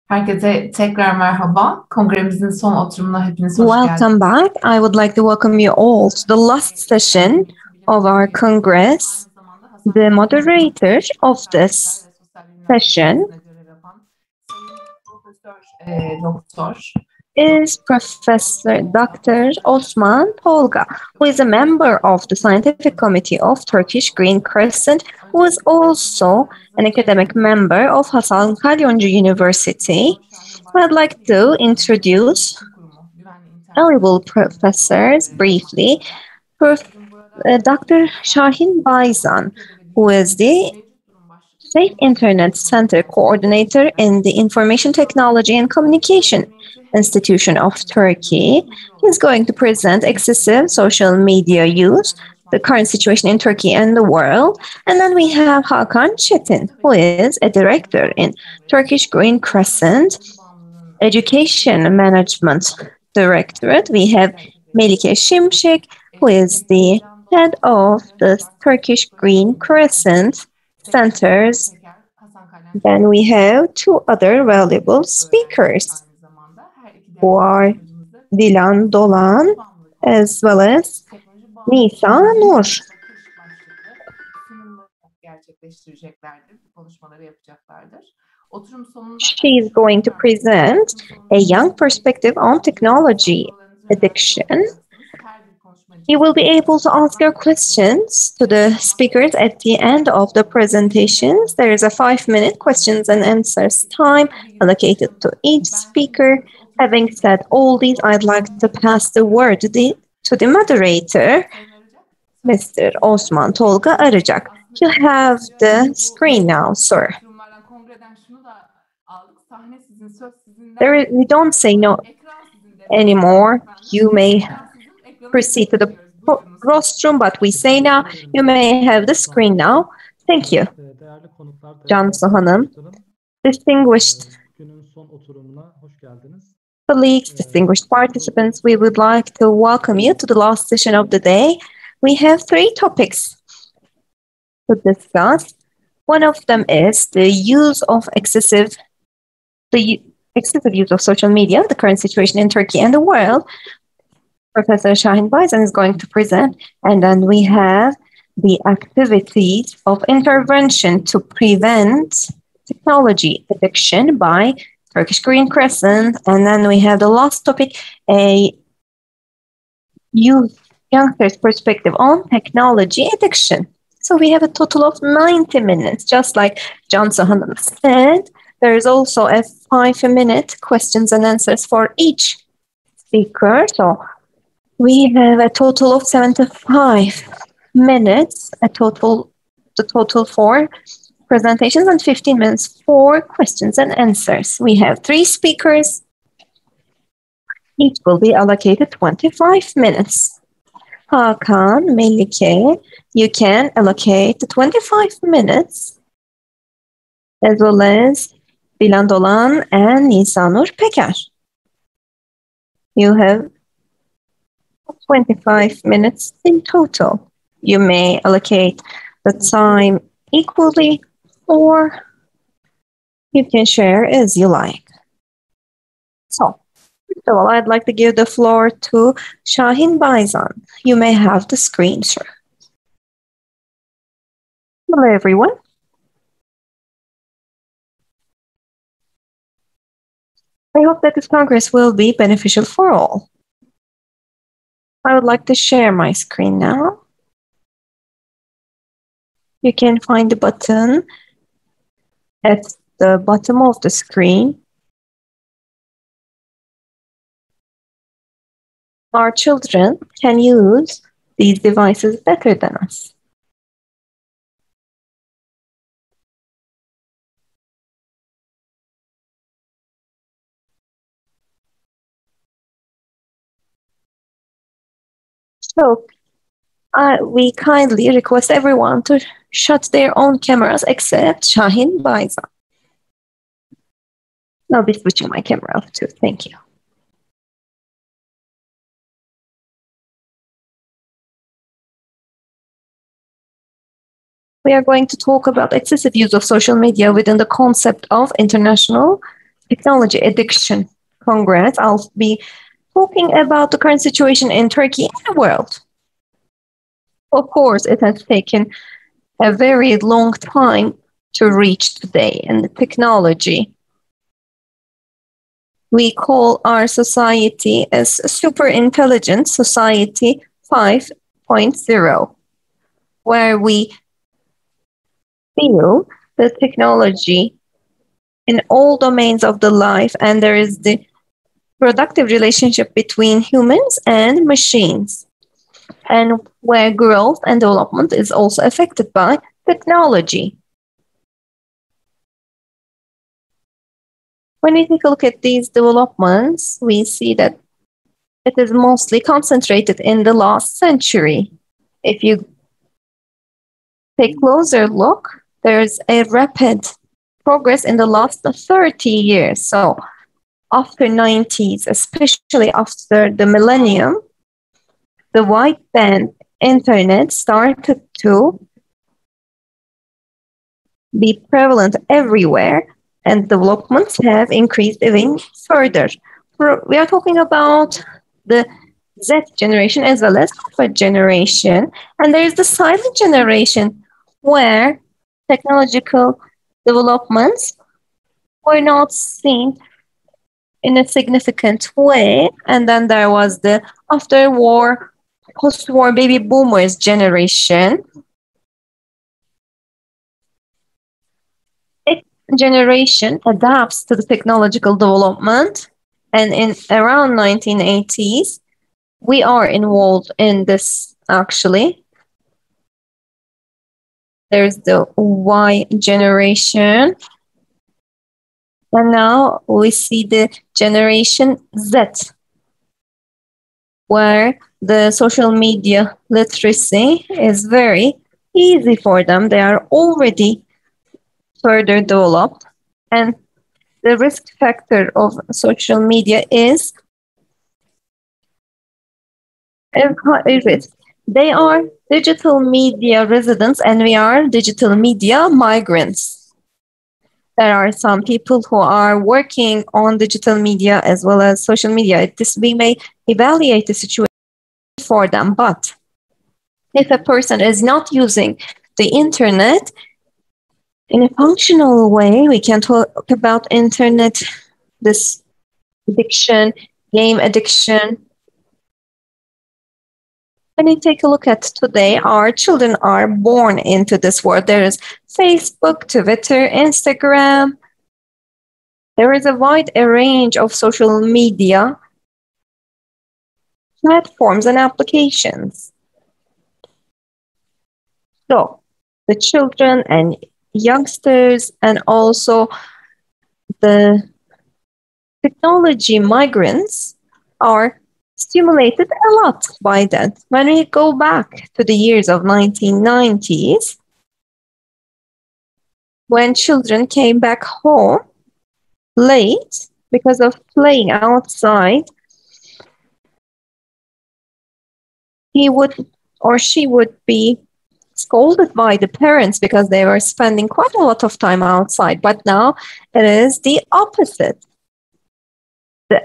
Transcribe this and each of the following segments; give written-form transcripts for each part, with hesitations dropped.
Herkese tekrar merhaba. Kongremizin son oturumuna hepiniz hoş geldiniz. Welcome back. I would like to welcome you all to the last session of our Congress. The moderator of this session is Professor Dr. Osman Tolga, who is a member of the Scientific Committee of Turkish Green Crescent, who is also an academic member of Hasan Kalyoncu University. I'd like to introduce valuable professors briefly. Dr. Shahin Bayzan, who is the Safe Internet Center Coordinator in the Information Technology and Communication Institution of Turkey. He's going to present excessive social media use, the current situation in Turkey and the world. And then we have Hakan Çetin, who is a director in Turkish Green Crescent Education Management Directorate. We have Melike Şimşek, who is the head of the Turkish Green Crescent Centers. Then we have two other valuable speakers, who are Dilan Dolan as well as Nisa Nur. She is going to present a young perspective on technology addiction. You will be able to ask your questions to the speakers at the end of the presentations. There is a 5-minute questions and answers time allocated to each speaker. Having said all these, I'd like to pass the word to the moderator, Mr. Osman Tolga Arıcak. You have the screen now, sir. We don't say no anymore. You may proceed to the rostrum, but we say now, you may have the screen now. Thank you. Cansu Hanım, distinguished colleagues, distinguished participants, we would like to welcome you to the last session of the day. We have 3 topics to discuss. One of them is the excessive use of social media, the current situation in Turkey and the world. Professor Shahin Bayzan is going to present. And then we have the activities of intervention to prevent technology addiction by Turkish Green Crescent. And then we have the last topic, a youngster's perspective on technology addiction. So we have a total of 90 minutes, just like Cansu Hanım said. There is also a 5-minute questions and answers for each speaker. So we have a total of 75 minutes, the total for presentations, and 15 minutes for questions and answers. We have 3 speakers. Each will be allocated 25 minutes. Hakan, Melike, you can allocate 25 minutes, as well as Dilan Dolan and Nisa Nur Peker. You have 25 minutes in total. You may allocate the time equally, or you can share as you like. So, first of all, I'd like to give the floor to Shahin Bayzan. You may have the screen, sir. Hello, everyone. I hope that this Congress will be beneficial for all. I would like to share my screen now. You can find the button at the bottom of the screen. Our children can use these devices better than us. So, we kindly request everyone to shut their own cameras except Shahin Bayzan. I'll be switching my camera off too. Thank you. We are going to talk about excessive use of social media within the concept of international Technology Addiction Congress, I'll be talking about the current situation in Turkey and the world. Of course, it has taken a very long time to reach today in the technology. We call our society as a super intelligent society 5.0, where we feel the technology in all domains of the life, and there is the productive relationship between humans and machines, and where growth and development is also affected by technology. When we take a look at these developments, we see that it is mostly concentrated in the last century. If you take a closer look, there's a rapid progress in the last 30 years. So after 90s, especially after the millennium, the wideband internet started to be prevalent everywhere, and developments have increased even further. We are talking about the Z generation as well as Alpha generation, and there is the silent generation where technological developments were not seen in a significant way, and then there was the after-war, post-war baby boomers generation. This generation adapts to the technological development, and in around 1980s, we are involved in this actually. There's the Y generation. And now we see the generation Z, where the social media literacy is very easy for them. They are already further developed. And the risk factor of social media is a risk. They are digital media residents, and we are digital media migrants. There are some people who are working on digital media as well as social media. We may evaluate the situation for them, but if a person is not using the internet in a functional way, we can talk about internet, this addiction, game addiction. When you take a look at today, our children are born into this world. There is Facebook, Twitter, Instagram. There is a wide range of social media platforms and applications. So the children and youngsters and also the technology migrants are stimulated a lot by that. When we go back to the years of 1990s, when children came back home late because of playing outside, he would or she would be scolded by the parents because they were spending quite a lot of time outside. But now it is the opposite. The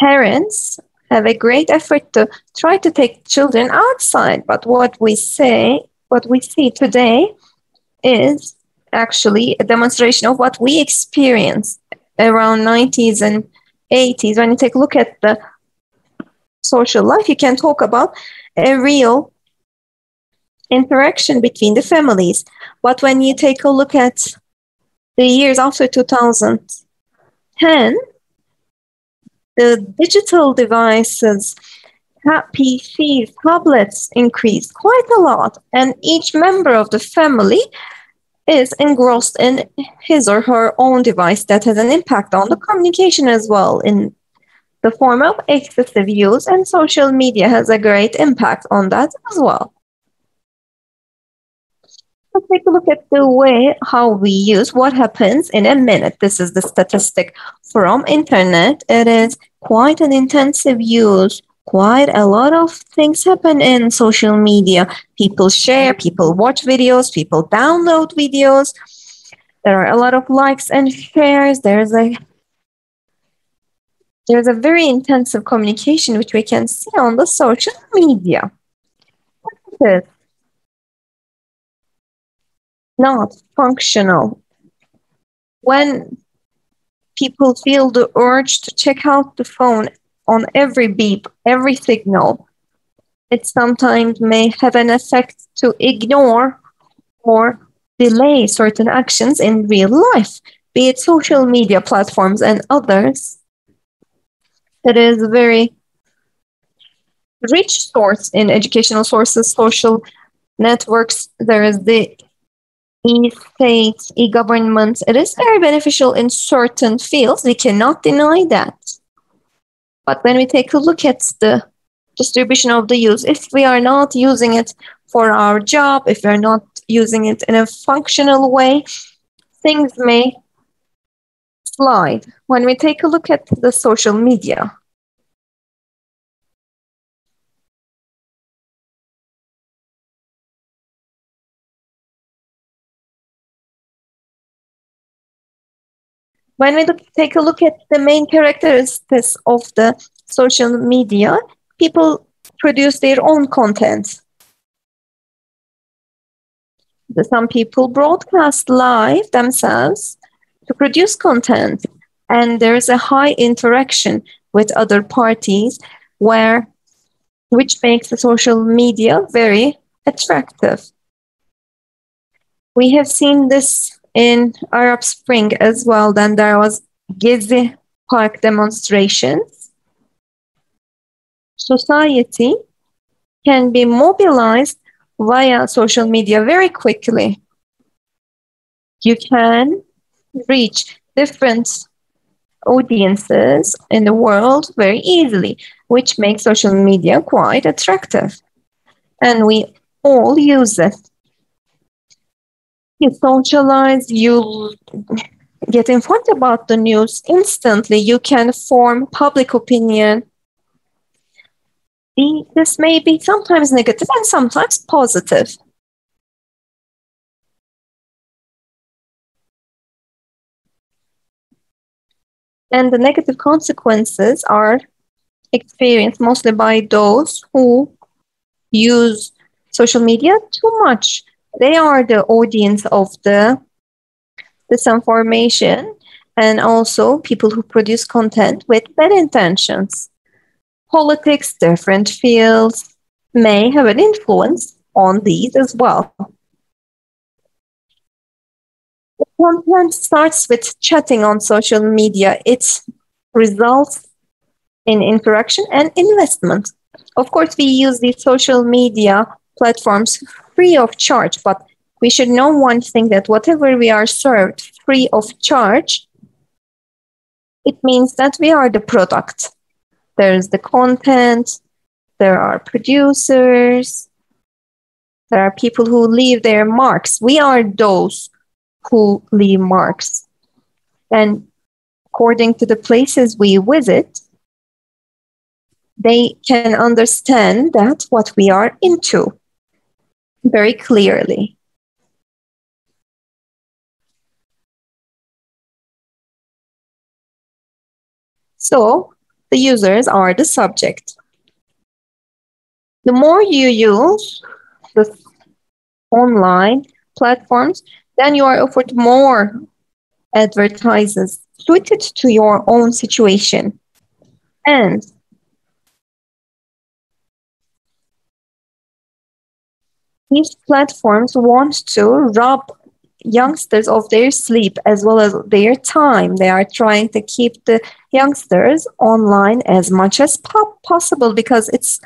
parents have a great effort to try to take children outside. But what we see today is actually a demonstration of what we experienced around 90s and 80s. When you take a look at the social life, you can talk about a real interaction between the families. But when you take a look at the years after 2010, the digital devices, PCs, tablets increased quite a lot, and each member of the family is engrossed in his or her own device. That has an impact on the communication as well in the form of excessive use, and social media has a great impact on that as well. Let's take a look at the way how we use what happens in a minute. This is the statistic from internet. It is quite an intensive use. Quite a lot of things happen in social media. People share, people watch videos, people download videos. There are a lot of likes and shares. There's a there's a very intensive communication which we can see on the social media. It is not functional when people feel the urge to check out the phone on every beep, every signal. It sometimes may have an effect to ignore or delay certain actions in real life, be it social media platforms and others. It is a very rich source in educational sources, social networks. There is the e-state, e-government. It is very beneficial in certain fields. We cannot deny that. But when we take a look at the distribution of the use, if we are not using it for our job, if we're not using it in a functional way, things may slide. When we take a look at the social media, when we take a look at the main characteristics of the social media, people produce their own content. Some people broadcast live themselves to produce content, and there's a high interaction with other parties which makes the social media very attractive. We have seen this in Arab Spring as well. Then there was Gezi Park demonstrations. Society can be mobilized via social media very quickly. You can reach different audiences in the world very easily, which makes social media quite attractive. And we all use it. You socialize, you get informed about the news instantly, you can form public opinion. This may be sometimes negative and sometimes positive. And the negative consequences are experienced mostly by those who use social media too much. They are the audience of the disinformation and also people who produce content with bad intentions. Politics, different fields may have an influence on these as well. The content starts with chatting on social media. It results in interaction and investment. Of course, we use these social media platforms free of charge, but we should know one thing, that whatever we are served free of charge, it means that we are the product. There's the content, there are producers, there are people who leave their marks. We are those who leave marks. And according to the places we visit, they can understand that what we are into very clearly. So the users are the subject. The more you use the online platforms, then you are offered more advertisements suited to your own situation. And these platforms want to rob youngsters of their sleep as well as their time. They are trying to keep the youngsters online as much as possible because it's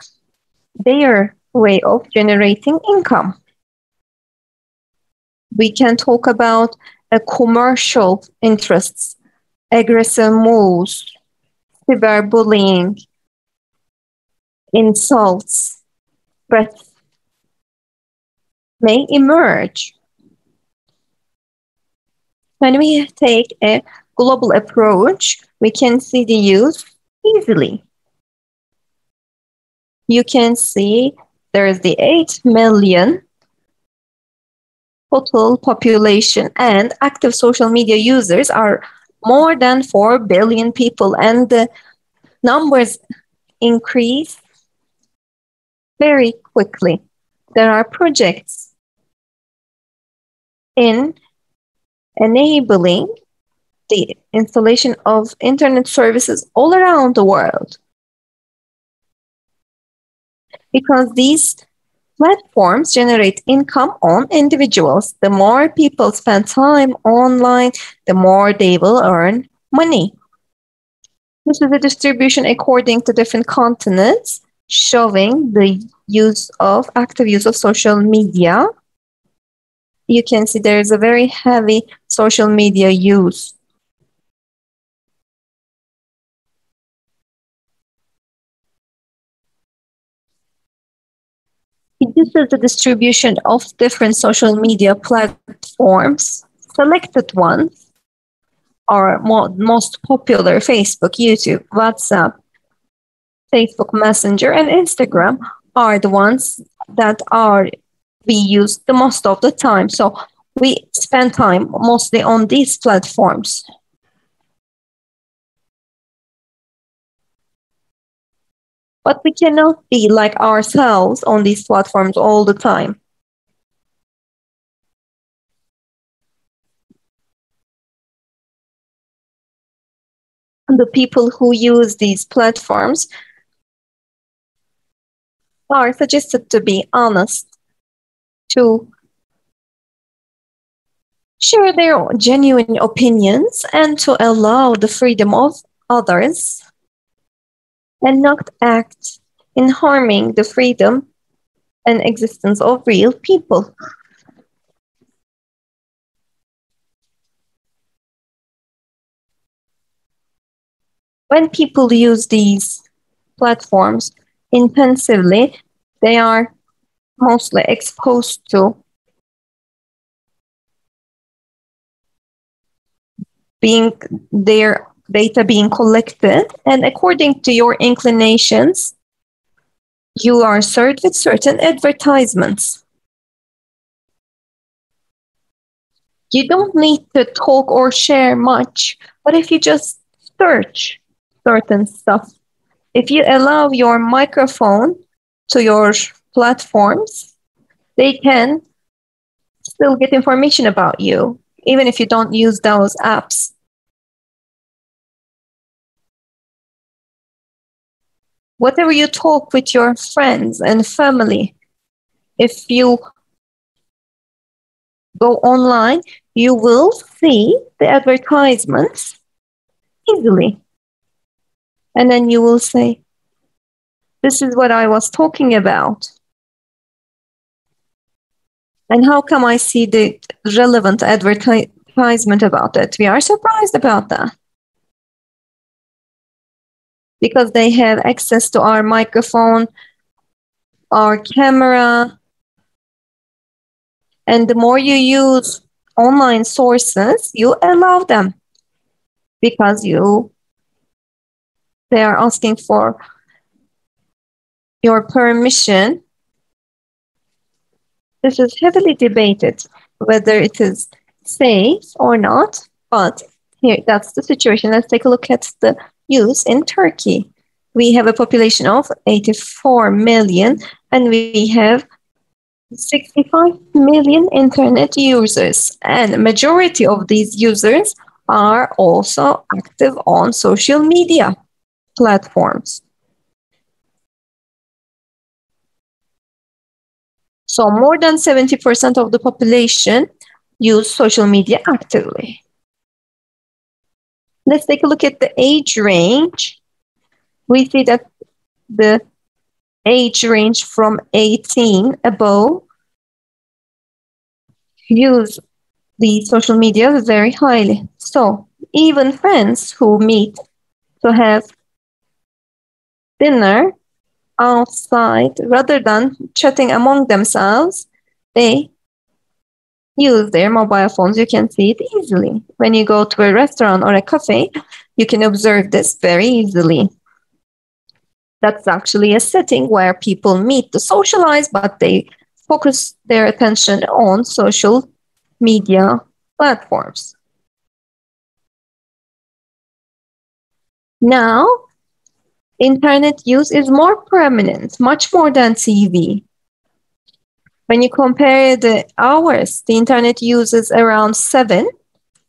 their way of generating income. We can talk about commercial interests, aggressive moves, cyberbullying, insults, threats may emerge. When we take a global approach, we can see the use easily. You can see there is the 8 million total population, and active social media users are more than 4 billion people. And the numbers increase very quickly. There are projects in enabling the installation of internet services all around the world, because these platforms generate income on individuals. The more people spend time online, the more they will earn money. This is a distribution according to different continents, showing the active use of social media. You can see there is a very heavy social media use. This is the distribution of different social media platforms. Selected ones are most popular: Facebook, YouTube, WhatsApp, Facebook Messenger, and Instagram are the ones that we use the most of the time. So we spend time mostly on these platforms. But we cannot be like ourselves on these platforms all the time. And the people who use these platforms are suggested to be honest, to share their genuine opinions, and to allow the freedom of others, and not act in harming the freedom and existence of real people. When people use these platforms intensively, they are mostly exposed to their data being collected, and according to your inclinations, you are served with certain advertisements. You don't need to talk or share much, but if you just search certain stuff, if you allow your microphone to your platforms, they can still get information about you, even if you don't use those apps. Whatever you talk with your friends and family, if you go online, you will see the advertisements easily. And then you will say, this is what I was talking about. And how come I see the relevant advertisement about it? We are surprised about that, because they have access to our microphone, our camera. And the more you use online sources, you allow them, because they are asking for your permission. This is heavily debated, whether it is safe or not, but here, that's the situation. Let's take a look at the use in Turkey. We have a population of 84 million, and we have 65 million internet users, and a majority of these users are also active on social media platforms. So more than 70% of the population use social media actively. Let's take a look at the age range. We see that the age range from 18 above use the social media very highly. So even friends who meet to have dinner outside, rather than chatting among themselves, they use their mobile phones. You can see it easily. When you go to a restaurant or a cafe, you can observe this very easily. That's actually a setting where people meet to socialize, but they focus their attention on social media platforms. Now, internet use is more prominent, much more than TV. When you compare the hours, the internet uses around 7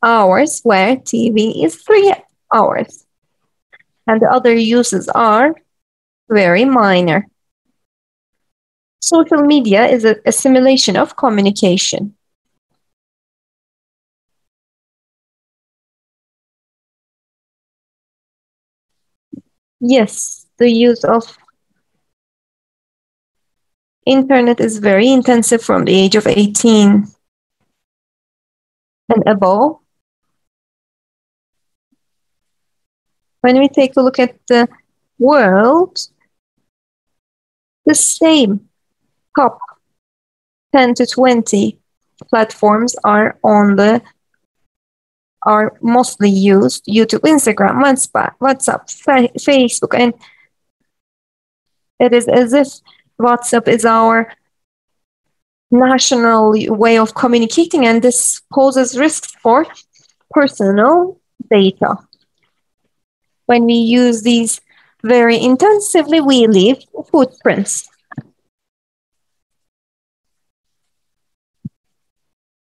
hours, where TV is 3 hours. And the other uses are very minor. Social media is a simulation of communication. Yes, the use of internet is very intensive from the age of 18 and above. When we take a look at the world, the same top 10 to 20 platforms are mostly used: YouTube, Instagram, WhatsApp, Facebook, and it is as if WhatsApp is our national way of communicating, and this poses risks for personal data. When we use these very intensively, we leave footprints.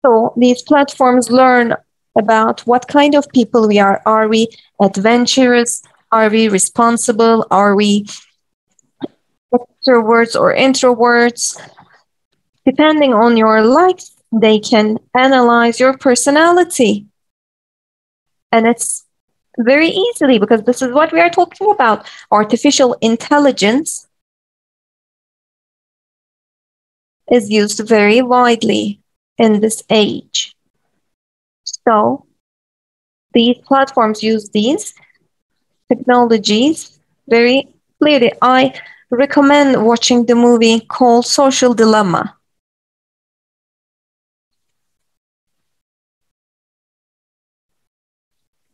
So these platforms learn about what kind of people we are. Are we adventurous? Are we responsible? Are we extroverts or introverts? Depending on your likes, they can analyze your personality. And it's very easily, because this is what we are talking about. Artificial intelligence is used very widely in this age. So these platforms use these technologies very clearly. I recommend watching the movie called Social Dilemma.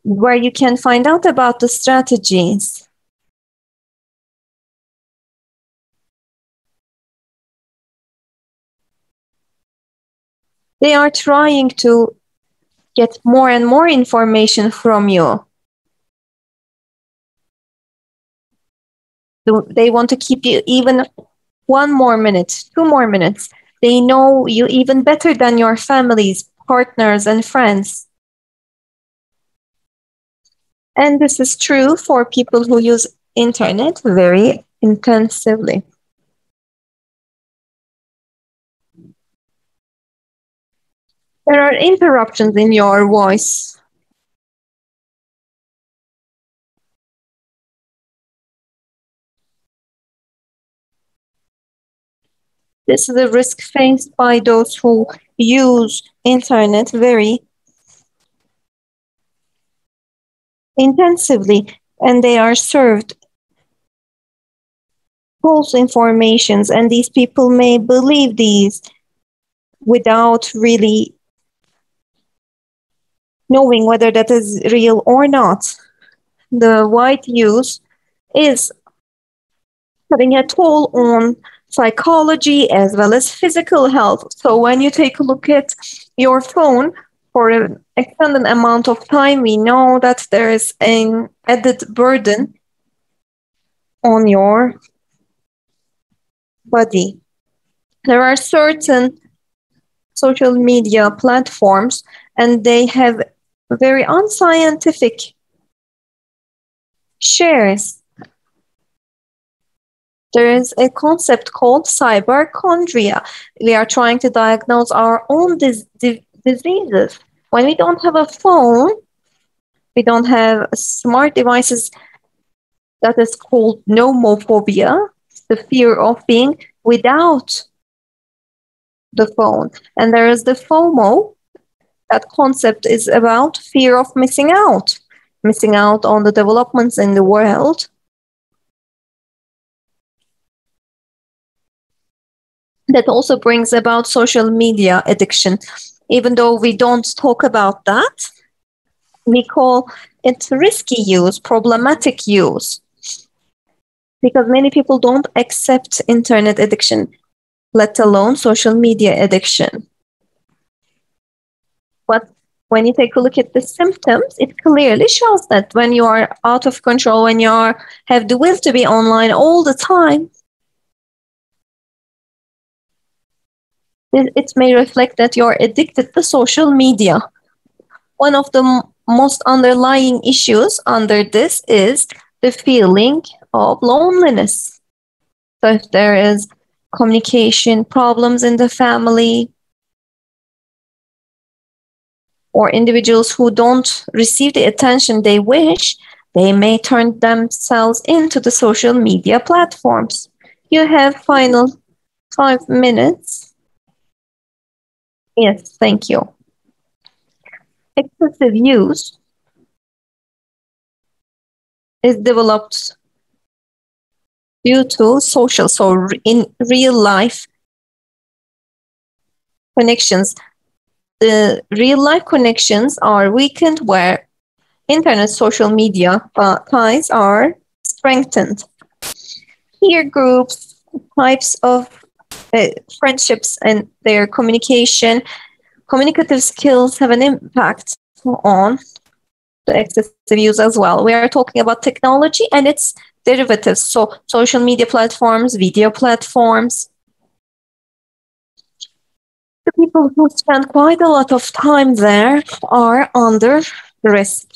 Where you can find out about the strategies. They are trying to get more and more information from you. They want to keep you even 1 more minute, 2 more minutes. They know you even better than your families, partners, and friends. And this is true for people who use internet very intensively. There are interruptions in your voice. This is a risk faced by those who use internet very intensively, and they are served false informations, and these people may believe these without really knowing whether that is real or not. The wide use is having a toll on psychology as well as physical health. So when you take a look at your phone for an extended amount of time, we know that there is an added burden on your body. There are certain social media platforms, and they have very unscientific shares. There is a concept called cyberchondria. We are trying to diagnose our own diseases. When we don't have a phone, we don't have smart devices, that is called nomophobia, the fear of being without the phone. And there is the FOMO. That concept is about fear of missing out on the developments in the world. That also brings about social media addiction. Even though we don't talk about that, we call it risky use, problematic use, because many people don't accept internet addiction, let alone social media addiction. But when you take a look at the symptoms, it clearly shows that when you are out of control, when you have the will to be online all the time, it may reflect that you're addicted to social media. One of the most underlying issues under this is the feeling of loneliness. So if there is communication problems in the family, or individuals who don't receive the attention they wish, they may turn themselves into the social media platforms. You have final 5 minutes. Yes, thank you. Excessive use is developed due to social, so in real life connections. The real life connections are weakened where internet social media ties are strengthened. Peer groups, types of friendships and their communicative skills have an impact on the excessive use as well. We are talking about technology and its derivatives, so social media platforms, video platforms. The people who spend quite a lot of time there are under risk.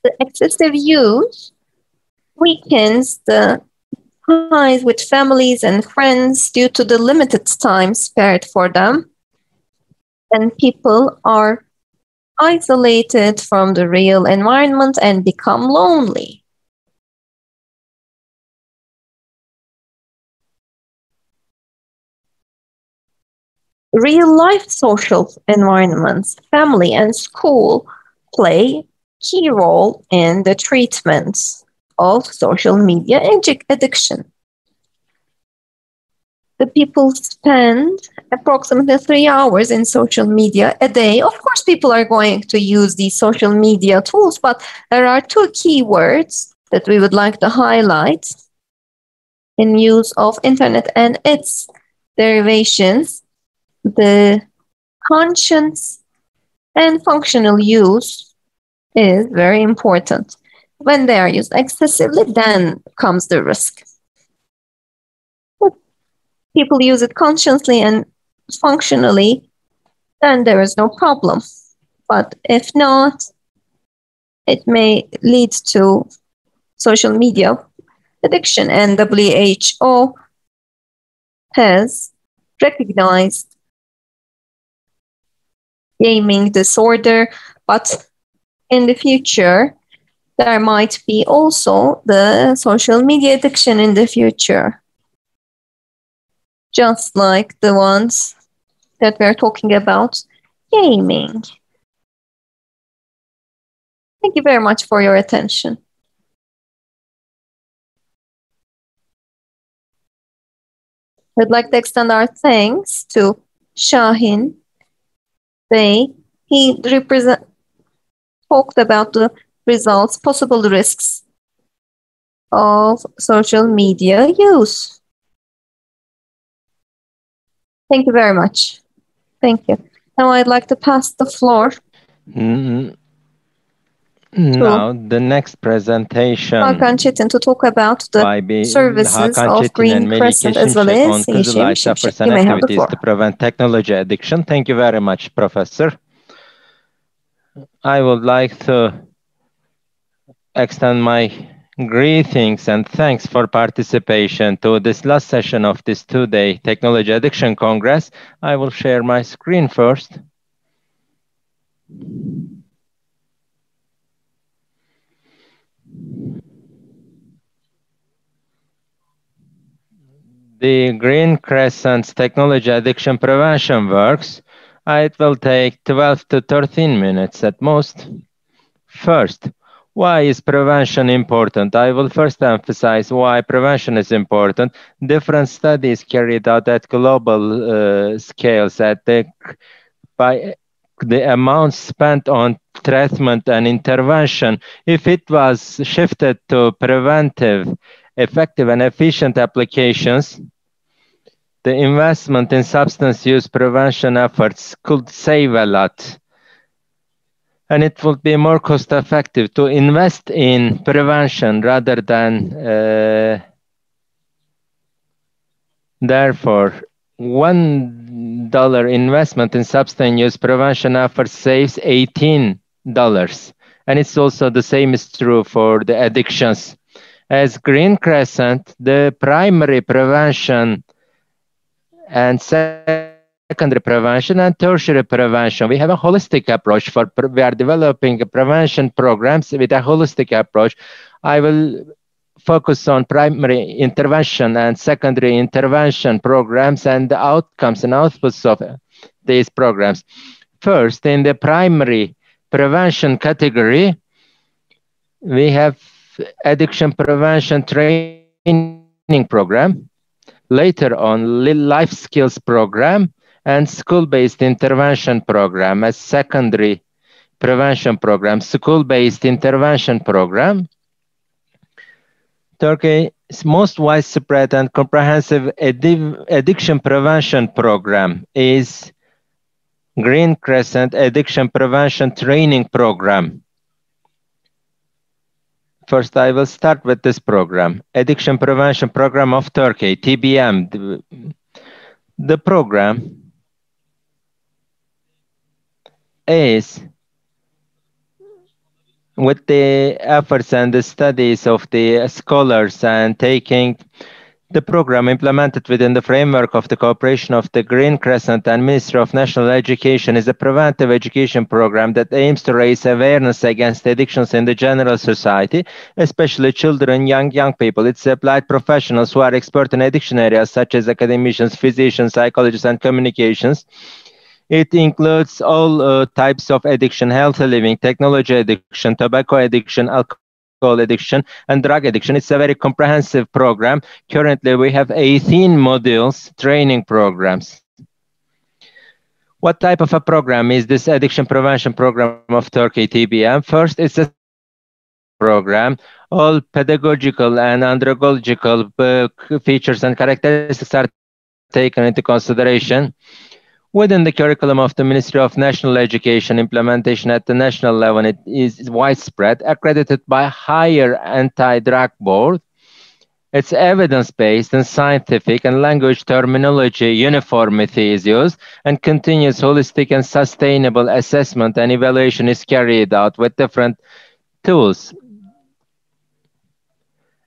The excessive use weakens the ties with families and friends due to the limited time spared for them, and people are isolated from the real environment and become lonely. Real-life social environments, family and school, play a key role in the treatment of social media addiction. The people spend approximately 3 hours in social media a day. Of course, people are going to use these social media tools, but there are 2 keywords that we would like to highlight in use of internet and its derivations. The conscious and functional use is very important. When they are used excessively, then comes the risk. If people use it consciously and functionally, then there is no problem. But if not, it may lead to social media addiction, and WHO has recognized gaming disorder, but in the future, there might be also the social media addiction in the future, just like the ones that we're talking about, gaming. Thank you very much for your attention. I'd like to extend our thanks to Shahin Bey. He talked about the results, possible risks of social media use. Thank you very much. Thank you. Now I'd like to pass the floor. Now, the next presentation Hakan Çetin to talk about the services of Green Crescent as well as Yeşim Şimşek. You may have the floor. To prevent technology addiction. Thank you very much, Professor. I would like to extend my greetings and thanks for participation to this last session of this 2-day Technology Addiction Congress. I will share my screen first. The Green Crescent's technology addiction prevention works. It will take 12 to 13 minutes at most. First, why is prevention important? I will first emphasize why prevention is important. Different studies carried out at global scales by the amount spent on treatment and intervention. If it was shifted to preventive, effective and efficient applications, the investment in substance use prevention efforts could save a lot. And it would be more cost effective to invest in prevention rather than therefore, $1 investment in substance use prevention efforts saves $18. And it's also the same is true for the addictions. As Green Crescent, the primary prevention and secondary prevention and tertiary prevention. We have a holistic approach we are developing prevention programs with a holistic approach. I will focus on primary intervention and secondary intervention programs and the outcomes and outputs of these programs. First, in the primary prevention category, we have addiction prevention training program. Later on, life skills program and school-based intervention program as secondary prevention program, school-based intervention program. Turkey's most widespread and comprehensive addiction prevention program is Green Crescent Addiction Prevention Training Program. First, I will start with this program, Addiction Prevention Program of Turkey, TBM. The program is with the efforts and the studies of the scholars and taking the program implemented within the framework of the cooperation of the Green Crescent and Ministry of National Education is a preventive education program that aims to raise awareness against addictions in the general society, especially children, young people. It's applied professionals who are expert in addiction areas such as academicians, physicians, psychologists, and communications. It includes all types of addiction, healthy living, technology addiction, tobacco addiction, alcohol addiction, and drug addiction. It's a very comprehensive program. Currently, we have 18 modules, training programs. What type of a program is this addiction prevention program of Turkey, TBM? First, it's a program. All pedagogical and andragogical features and characteristics are taken into consideration. Within the curriculum of the Ministry of National Education, implementation at the national level it is widespread, accredited by higher anti-drug board. It's evidence-based and scientific and language terminology uniformity is used, and continuous holistic and sustainable assessment and evaluation is carried out with different tools.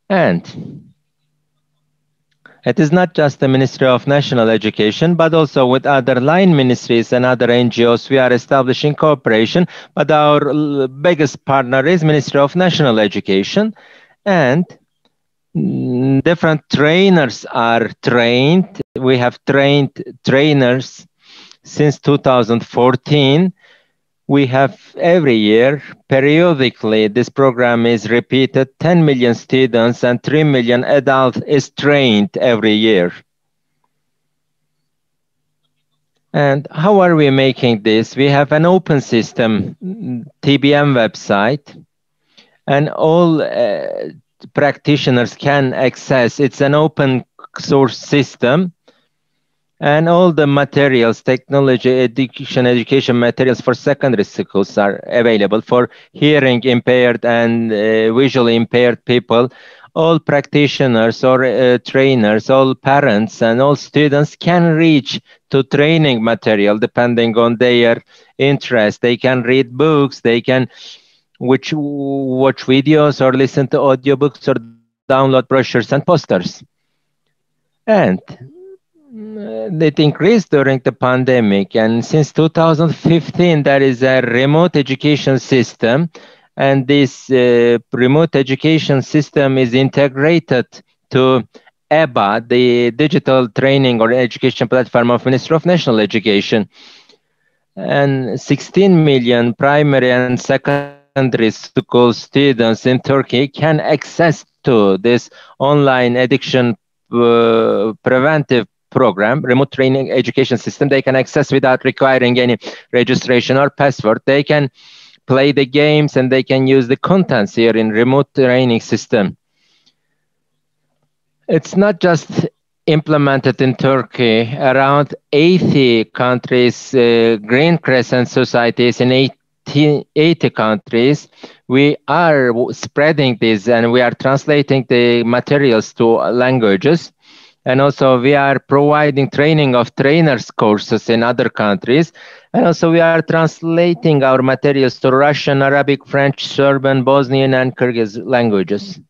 And it is not just the Ministry of National Education, but also with other line ministries and other NGOs. We are establishing cooperation, but our biggest partner is Ministry of National Education, and different trainers are trained. We have trained trainers since 2014. We have every year, periodically, this program is repeated. 10 million students and 3 million adults is trained every year. And how are we making this? We have an open system, TBM website, and all practitioners can access. It's an open source system. And all the materials, technology, education materials for secondary schools are available for hearing impaired and visually impaired people. All practitioners or trainers, all parents and all students can reach to training material depending on their interest. They can read books, they can watch videos or listen to audiobooks or download brochures and posters. And it increased during the pandemic, and since 2015 there is a remote education system, and this remote education system is integrated to EBA, the digital training or education platform of Ministry of National Education. And 16 million primary and secondary school students in Turkey can access to this online addiction preventive program, remote training education system. They can access without requiring any registration or password. They can play the games and they can use the contents here in remote training system. It's not just implemented in Turkey. Around 80 countries, Green Crescent societies in 80 countries. We are spreading this and we are translating the materials to languages. And also we are providing training of trainers courses in other countries. And also we are translating our materials to Russian, Arabic, French, Serbian, Bosnian, and Kyrgyz languages.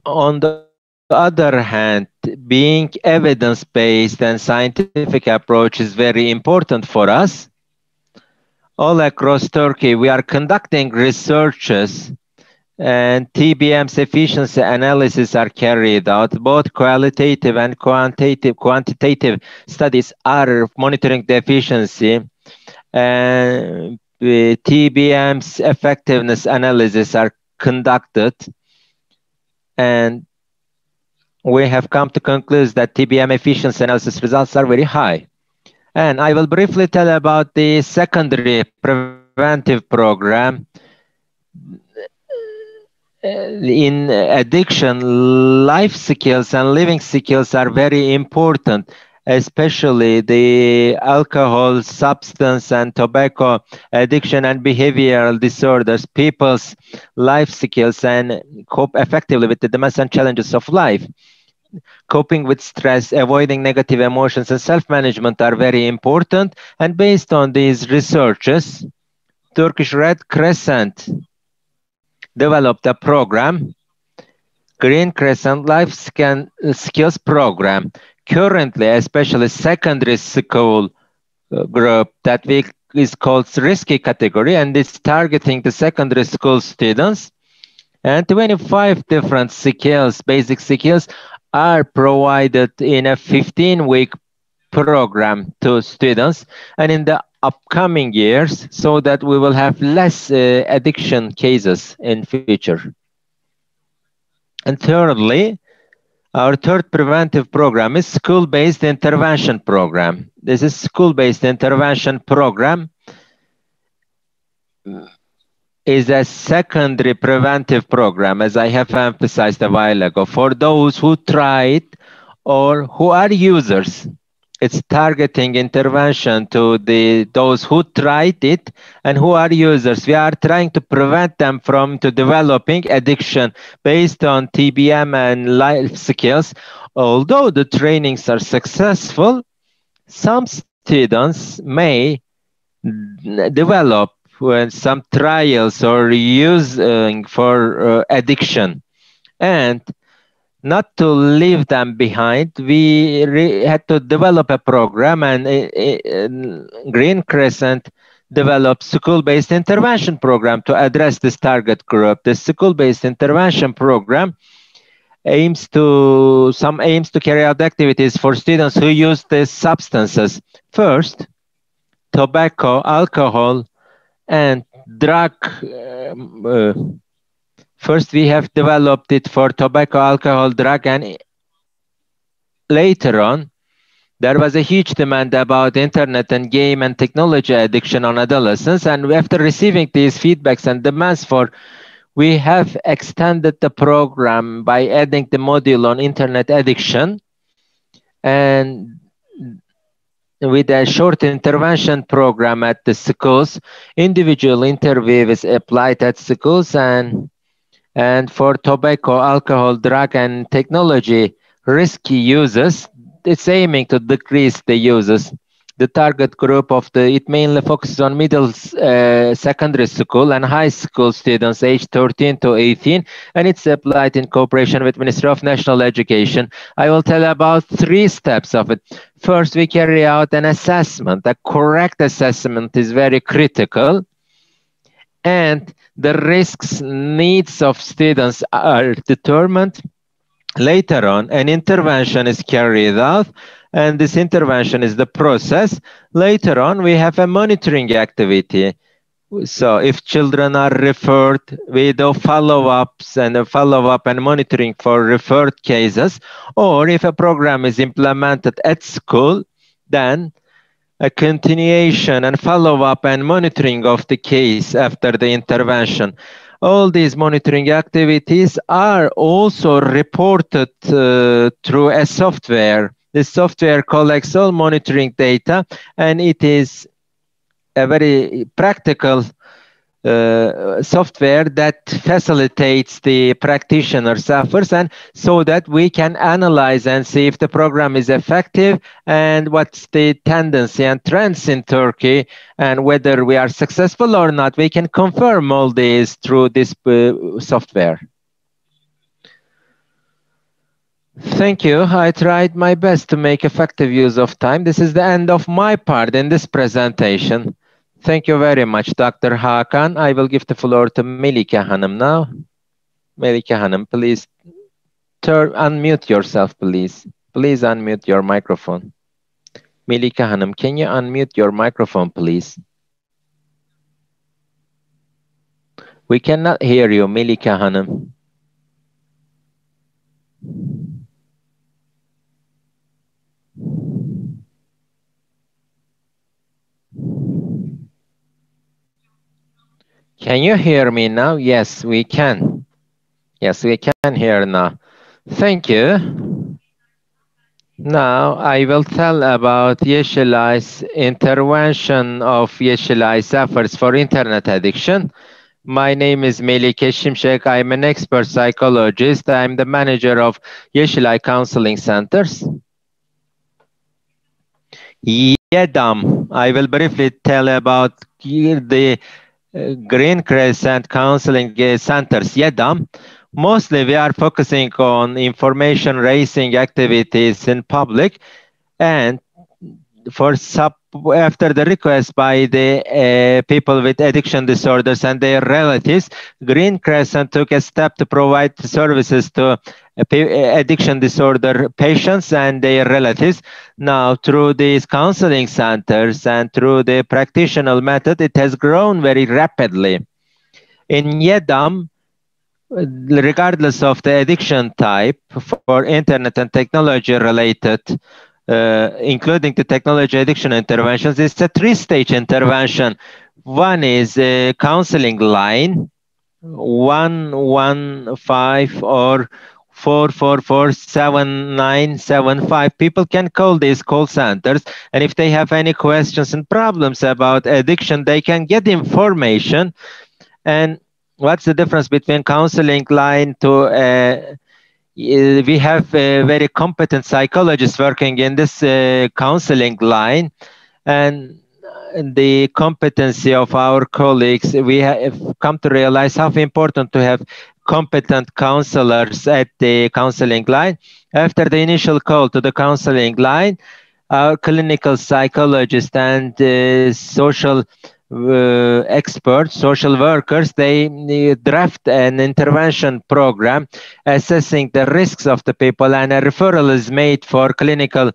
On the other hand, being evidence-based and scientific approach is very important for us. All across Turkey, we are conducting researches and TBM's efficiency analysis are carried out. Both qualitative and quantitative studies are monitoring the efficiency, and TBM's effectiveness analysis are conducted, and we have come to conclude that TBM efficiency analysis results are very high. And I will briefly tell about the secondary preventive program. In addiction, life skills and living skills are very important, especially the alcohol, substance, and tobacco addiction and behavioral disorders. People's life skills and cope effectively with the demands and challenges of life. Coping with stress, avoiding negative emotions, and self-management are very important. And based on these researches, Turkish Red Crescent developed a program, Green Crescent Life Skills Program. Currently, especially secondary school group that is called risky category, and it's targeting the secondary school students. And 25 different skills, basic skills, are provided in a 15-week program to students. And in the upcoming years, so that we will have less addiction cases in future. And thirdly, our third preventive program is school-based intervention program. This is school-based intervention program is a secondary preventive program, as I have emphasized a while ago, for those who tried or who are users. It's targeting intervention to those who tried it and who are users. We are trying to prevent them from developing addiction based on TBM and life skills. Although the trainings are successful, some students may develop some trials or using for addiction. And not to leave them behind, we had to develop a program, and Green Crescent developed school-based intervention program to address this target group. The school-based intervention program aims to carry out activities for students who use these substances. First, tobacco, alcohol, and drug. First, we have developed it for tobacco, alcohol, drug, and later on, there was a huge demand about internet and game and technology addiction on adolescents. And after receiving these feedbacks and demands we have extended the program by adding the module on internet addiction. And with a short intervention program at the schools, individual interview is applied at schools, and for tobacco, alcohol, drug, and technology risky users, it's aiming to decrease the users. The target group it mainly focuses on middle secondary school and high school students aged 13 to 18, and it's applied in cooperation with Ministry of National Education. I will tell about 3 steps of it. First, we carry out an assessment. A correct assessment is very critical, and the risks, needs of students are determined. Later on, an intervention is carried out, and this intervention is the process. Later on, we have a monitoring activity. So if children are referred, we do follow-ups and follow-up and monitoring for referred cases, or if a program is implemented at school, then a continuation and follow-up and monitoring of the case after the intervention. All these monitoring activities are also reported through a software. This software collects all monitoring data, and it is a very practical software that facilitates the practitioner's efforts, and so that we can analyze and see if the program is effective and what's the tendency and trends in Turkey, and whether we are successful or not. We can confirm all this through this software. Thank you. I tried my best to make effective use of time. This is the end of my part in this presentation. Thank you very much, Dr. Hakan. I will give the floor to Melike Hanım now. Melike Hanım, please unmute yourself, please. Please unmute your microphone. Melike Hanım, can you unmute your microphone, please? We cannot hear you, Melike Hanım. Can you hear me now? Yes, we can. Yes, we can hear now. Thank you. Now I will tell about Yeşilay's intervention of Yeşilay's efforts for internet addiction. My name is Melike Şimşek. I'm an expert psychologist. I'm the manager of Yeşilay Counseling Centers. YEDAM. I will briefly tell about the Green Crescent Counseling Centers, YEDAM. Mostly we are focusing on information raising activities in public, and after the request by the people with addiction disorders and their relatives, Green Crescent took a step to provide services to addiction disorder patients and their relatives. Now, through these counseling centers and through the practitioner method, it has grown very rapidly. In YEDAM, regardless of the addiction type, for internet and technology related, including the technology addiction interventions, it's a three-stage intervention. One is a counseling line, 115 or 444-7975. People can call these call centers, and if they have any questions and problems about addiction, they can get information. And what's the difference between counseling line to we have very competent psychologists working in this counseling line, and the competency of our colleagues, we have come to realize how important to have competent counselors at the counseling line. After the initial call to the counseling line, our clinical psychologists and social experts, social workers, they draft an intervention program assessing the risks of the people, and a referral is made for clinical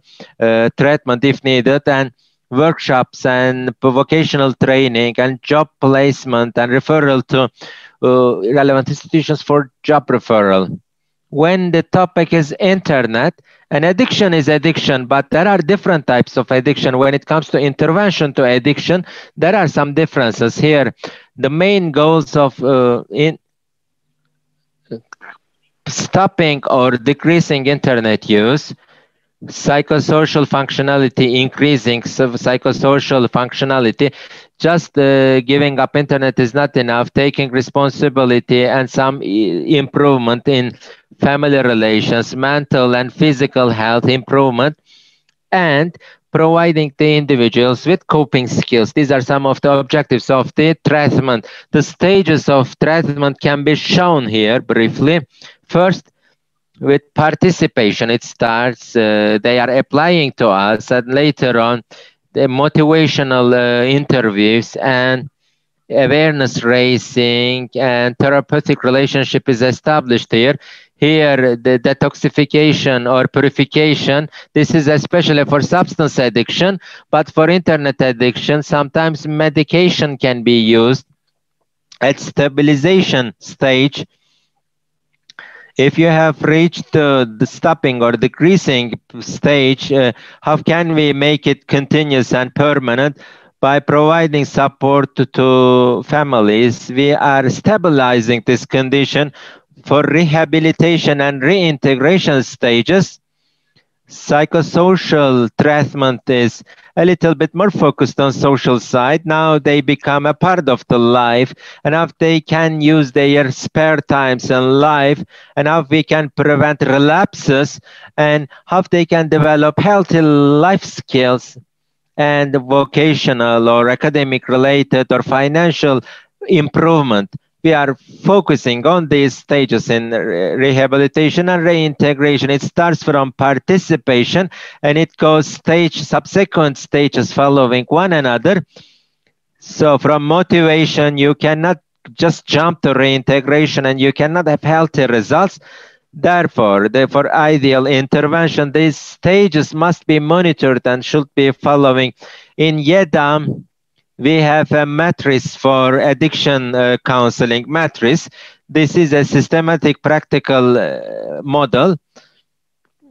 treatment if needed, and workshops and vocational training and job placement and referral to relevant institutions for job referral. When the topic is internet, an addiction is addiction, but there are different types of addiction. When it comes to intervention to addiction, there are some differences here. The main goals of stopping or decreasing internet use, psychosocial functionality, increasing psychosocial functionality. Just giving up internet is not enough. Taking responsibility and some improvement in family relations, mental and physical health improvement, and providing the individuals with coping skills. These are some of the objectives of the treatment. The stages of treatment can be shown here briefly. First, with participation, it starts, they are applying to us, and later on, the motivational interviews and awareness raising and therapeutic relationship is established here. Here, the detoxification or purification, this is especially for substance addiction, but for internet addiction, sometimes medication can be used. At stabilization stage, if you have reached the stopping or decreasing stage, how can we make it continuous and permanent? By providing support to families, we are stabilizing this condition for rehabilitation and reintegration stages. Psychosocial treatment is a little bit more focused on social side. Now they become a part of the life, and how they can use their spare times in life, and how we can prevent relapses, and how they can develop healthy life skills and vocational or academic related or financial improvement. We are focusing on these stages in rehabilitation and reintegration. It starts from participation and it goes subsequent stages following one another. So from motivation, you cannot just jump to reintegration and you cannot have healthy results. Therefore, ideal intervention, these stages must be monitored and should be following. In YEDAM, we have a matrix for addiction counseling matrix. This is a systematic practical model.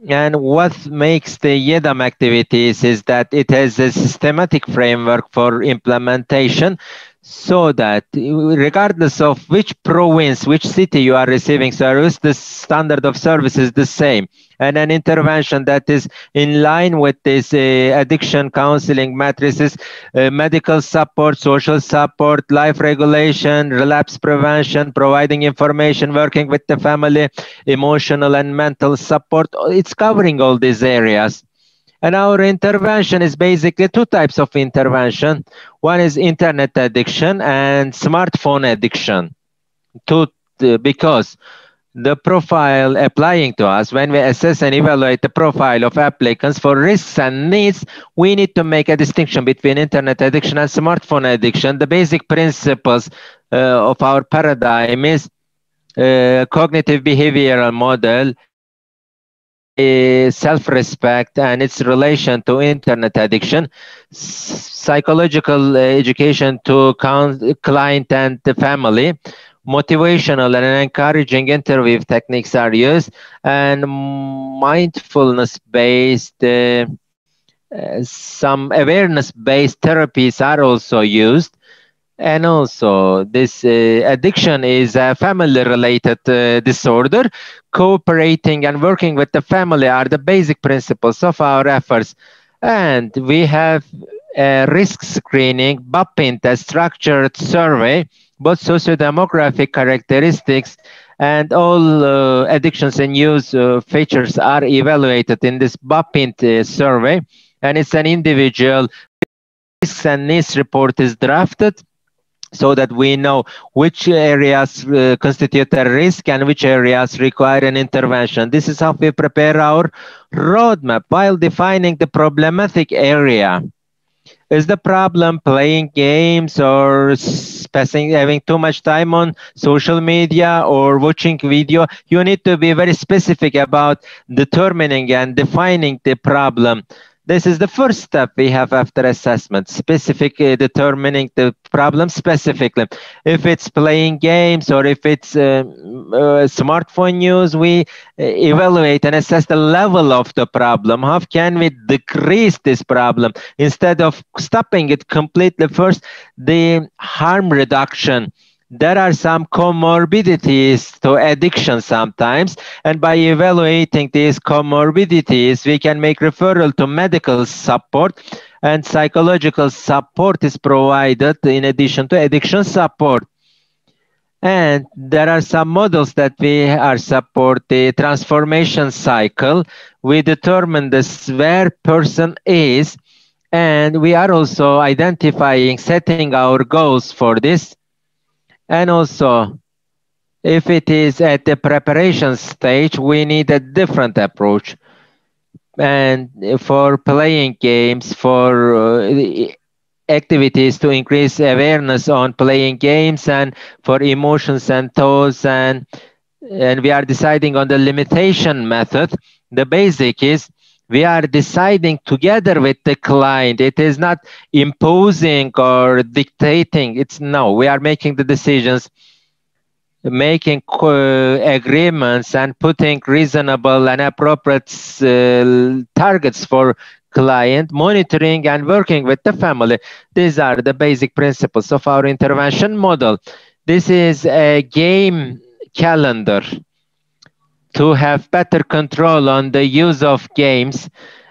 And what makes the YEDAM activities is that it has a systematic framework for implementation, so that regardless of which province, which city you are receiving service, the standard of service is the same. And an intervention that is in line with this addiction counseling matrices, medical support, social support, life regulation, relapse prevention, providing information, working with the family, emotional and mental support, it's covering all these areas. And our intervention is basically two types of intervention. One is internet addiction and smartphone addiction. Because the profile applying to us, when we assess and evaluate the profile of applicants for risks and needs, we need to make a distinction between internet addiction and smartphone addiction. The basic principles of our paradigm is cognitive behavioral model, self-respect and its relation to internet addiction, psychological education to client and the family, motivational and encouraging interview techniques are used, and mindfulness-based, some awareness-based therapies are also used. And also, this addiction is a family-related disorder. Cooperating and working with the family are the basic principles of our efforts. And we have a risk screening, BAPINT, a structured survey, both socio-demographic characteristics and all addictions and use features are evaluated in this BAPINT survey. And it's an individual risks and needs report is drafted, so that we know which areas constitute a risk and which areas require an intervention. This is how we prepare our roadmap while defining the problematic area. Is the problem playing games or having too much time on social media or watching video? You need to be very specific about determining and defining the problem. This is the first step we have after assessment, determining the problem specifically. If it's playing games or if it's smartphone use, we evaluate and assess the level of the problem. How can we decrease this problem instead of stopping it completely? First, the harm reduction. There are some comorbidities to addiction sometimes, and by evaluating these comorbidities, we can make referral to medical support, and psychological support is provided in addition to addiction support. And there are some models that we are support the transformation cycle. We determine where person is, and we are also identifying, setting our goals for this. And also, if it is at the preparation stage, we need a different approach. And for playing games, for activities to increase awareness on playing games, and for emotions and thoughts, and we are deciding on the limitation method. The basic is we are deciding together with the client. It is not imposing or dictating. We are making the decisions, making agreements and putting reasonable and appropriate targets for client, monitoring and working with the family. These are the basic principles of our intervention model. This is a game calendar to have better control on the use of games.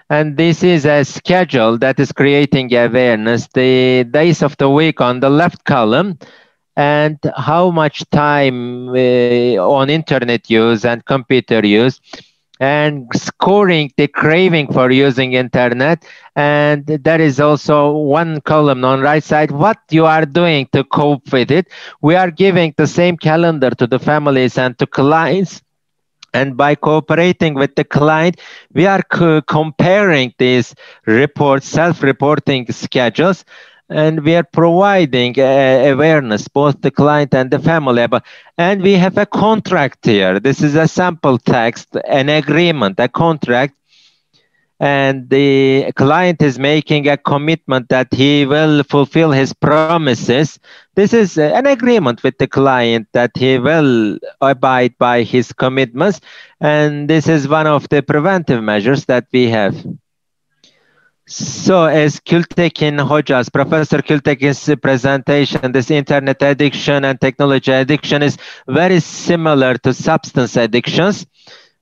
And this is a schedule that is creating awareness. The days of the week on the left column, and how much time on internet use and computer use, and scoring the craving for using internet. And there is also one column on right side, what you are doing to cope with it. We are giving the same calendar to the families and to clients. And by cooperating with the client, we are comparing these reports, self-reporting schedules, and we are providing awareness, both the client and the family. And we have a contract here. This is a sample text, an agreement, a contract. And the client is making a commitment that he will fulfill his promises. This is an agreement with the client that he will abide by his commitments. And this is one of the preventive measures that we have. So as Kültekin Hoca's, Professor Kültekin's presentation, this internet addiction and technology addiction is very similar to substance addictions.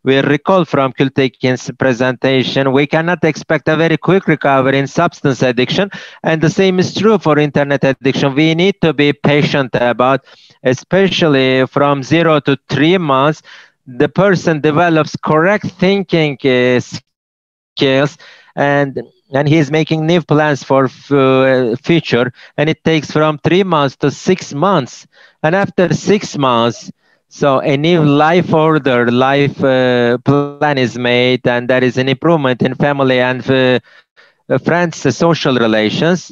We recall from Kültekin's presentation, we cannot expect a very quick recovery in substance addiction, and the same is true for internet addiction. We need to be patient about, especially from 0 to 3 months, the person develops correct thinking skills, and he is making new plans for future, and it takes from 3 months to 6 months, and after 6 months, so a new life order, life plan is made, and there is an improvement in family and friends' social relations.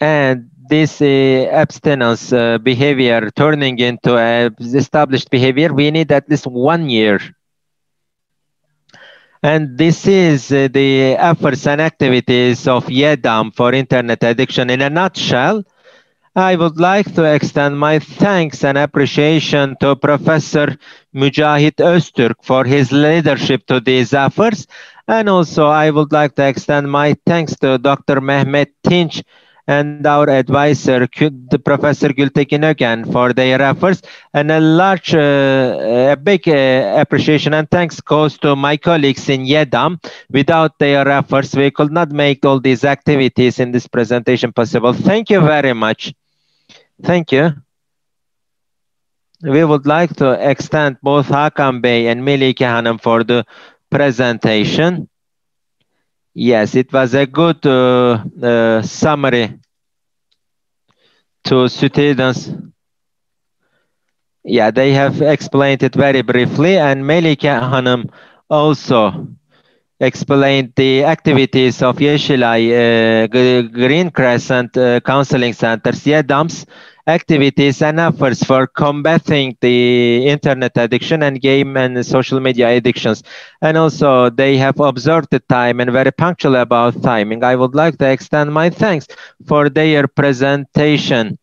And this abstinence behavior turning into an established behavior, we need at least 1 year. And this is the efforts and activities of YEDAM for internet addiction in a nutshell. I would like to extend my thanks and appreciation to Professor Mücahit Öztürk for his leadership to these efforts. And also I would like to extend my thanks to Dr. Mehmet Tinç and our advisor, Professor Gültekin Ögen, for their efforts. And a big appreciation and thanks goes to my colleagues in YEDAM. Without their efforts, we could not make all these activities in this presentation possible. Thank you very much. Thank you. We would like to extend both Hakan Bey and Melike Hanım for the presentation. Yes, it was a good summary to students. Yeah, they have explained it very briefly, and Melike Hanım also explained the activities of Yeşilay Green Crescent Counseling Centers, YEDAM's activities and efforts for combating the internet addiction and game and social media addictions. And also they have observed the time and very punctual about timing. I would like to extend my thanks for their presentation.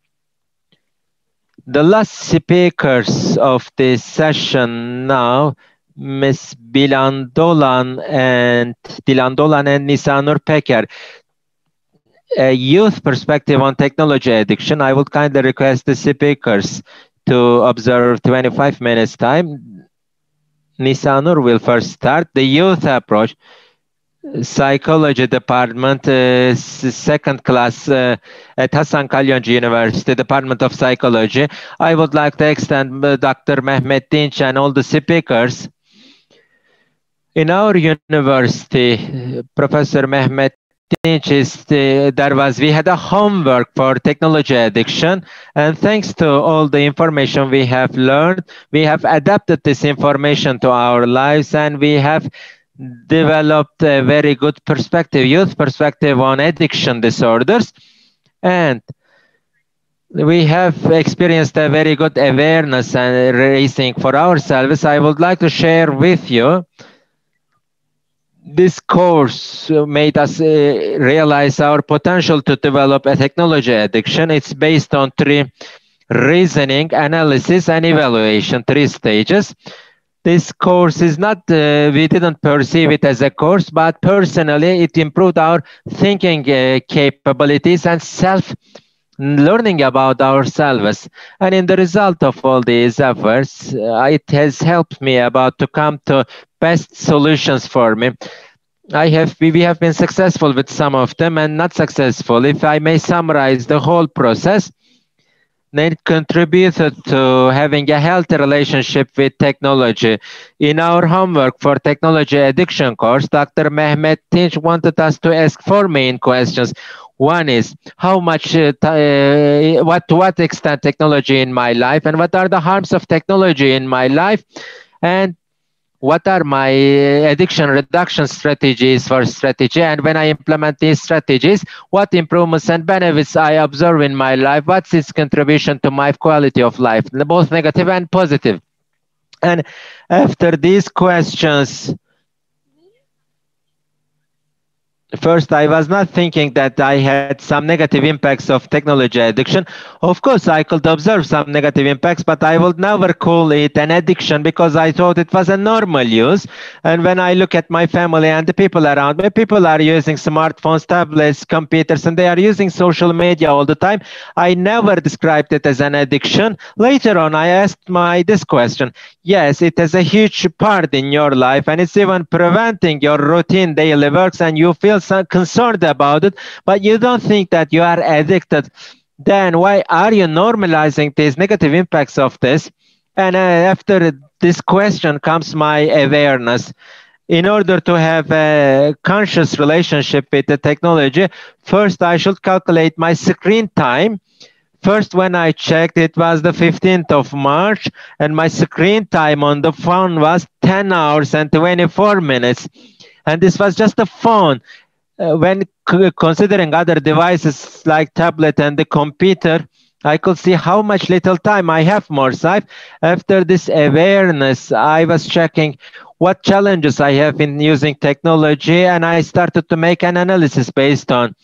The last speakers of this session now, Ms. Dilan Dolan and Nisanur Peker. A youth perspective on technology addiction. I would kindly request the speakers to observe 25 minutes time. Nisanur will first start. The youth approach, psychology department, second class at Hasan Kalyoncu University, Department of Psychology. I would like to extend Dr. Mehmet Tinç and all the speakers. In our university, Professor Mehmet Tinç, we had a homework for technology addiction, and thanks to all the information we have learned, we have adapted this information to our lives, and we have developed a very good perspective, youth perspective on addiction disorders, and we have experienced a very good awareness and raising for ourselves. I would like to share with you. This course made us realize our potential to develop a technology addiction. It's based on 3 reasoning, analysis, and evaluation, 3 stages. This course is not, we didn't perceive it as a course, but personally it improved our thinking capabilities and learning about ourselves. And in the result of all these efforts, it has helped me about to come to best solutions for me. We have been successful with some of them and not successful. If I may summarize the whole process, it contributed to having a healthy relationship with technology. In our homework for technology addiction course, Dr. Mehmet Tinch wanted us to ask four main questions. One is how much, to what extent technology in my life, and what are the harms of technology in my life, and what are my addiction reduction strategies and when I implement these strategies, what improvements and benefits I observe in my life, what's its contribution to my quality of life, both negative and positive. And after these questions, first, I was not thinking that I had some negative impacts of technology addiction. Of course, I could observe some negative impacts, but I would never call it an addiction because I thought it was a normal use. And when I look at my family and the people around me, people are using smartphones, tablets, computers, and they are using social media all the time. I never described it as an addiction. Later on, I asked this question. Yes, it has a huge part in your life, and it's even preventing your routine daily works, and you feel so concerned about it, but you don't think that you are addicted. Then why are you normalizing these negative impacts of this? And after this question comes my awareness. In order to have a conscious relationship with the technology, first I should calculate my screen time. First, when I checked, it was the 15th of March, and my screen time on the phone was 10 hours and 24 minutes. And this was just a phone. When considering other devices like tablet and the computer, I could see how much little time I have more. So after this awareness, I was checking what challenges I have in using technology, and I started to make an analysis based on.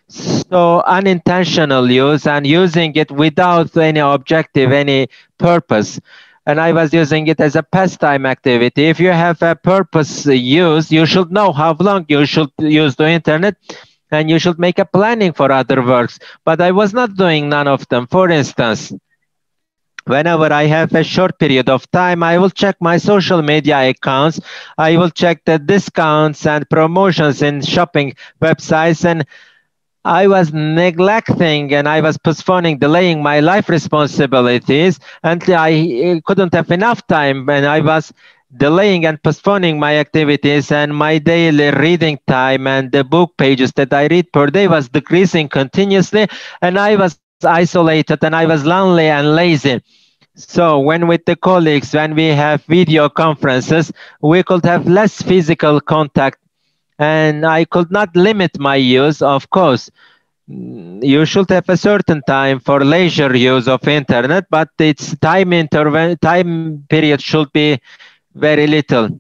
So unintentional use and using it without any objective, any purpose. And I was using it as a pastime activity. If you have a purpose use, you should know how long you should use the internet, and you should make a planning for other works. But I was not doing none of them. For instance, whenever I have a short period of time, I will check my social media accounts. I will check the discounts and promotions in shopping websites, and I was neglecting and I was postponing, delaying my life responsibilities until I couldn't have enough time, and I was delaying and postponing my activities, and my daily reading time and the book pages that I read per day was decreasing continuously, and I was isolated and I was lonely and lazy. So when with the colleagues, when we have video conferences, we could have less physical contact, and I could not limit my use. Of course, you should have a certain time for leisure use of internet, but its time period should be very little.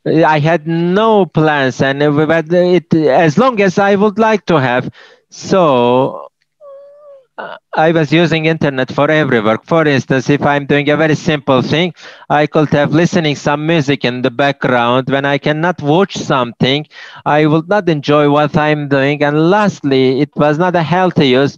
I had no plans, and as long as I would like to have. So I was using internet for every work. For instance, if I'm doing a very simple thing, I could have listening some music in the background. When I cannot watch something, I would not enjoy what I'm doing. And lastly, it was not a healthy use.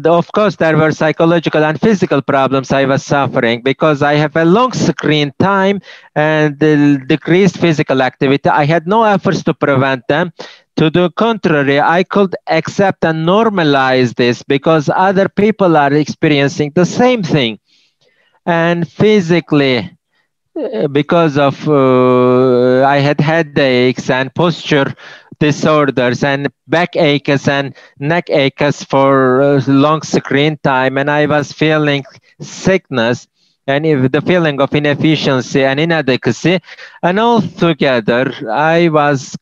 Of course, there were psychological and physical problems I was suffering because I have a long screen time and decreased physical activity. I had no efforts to prevent them. To the contrary, I could accept and normalize this because other people are experiencing the same thing. And physically, because of I had headaches and posture disorders and back aches and neck aches for long screen time, and I was feeling sickness and the feeling of inefficiency and inadequacy, and all together I was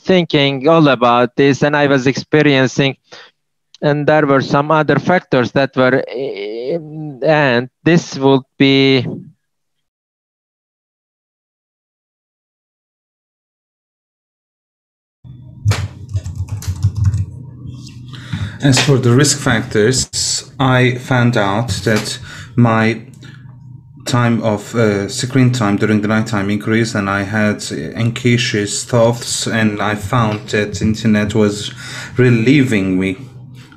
thinking all about this, and I was experiencing, and there were some other factors that were, and this would be As for the risk factors, I found out that my time of screen time during the nighttime increased, and I had anxious thoughts, and I found that internet was relieving me.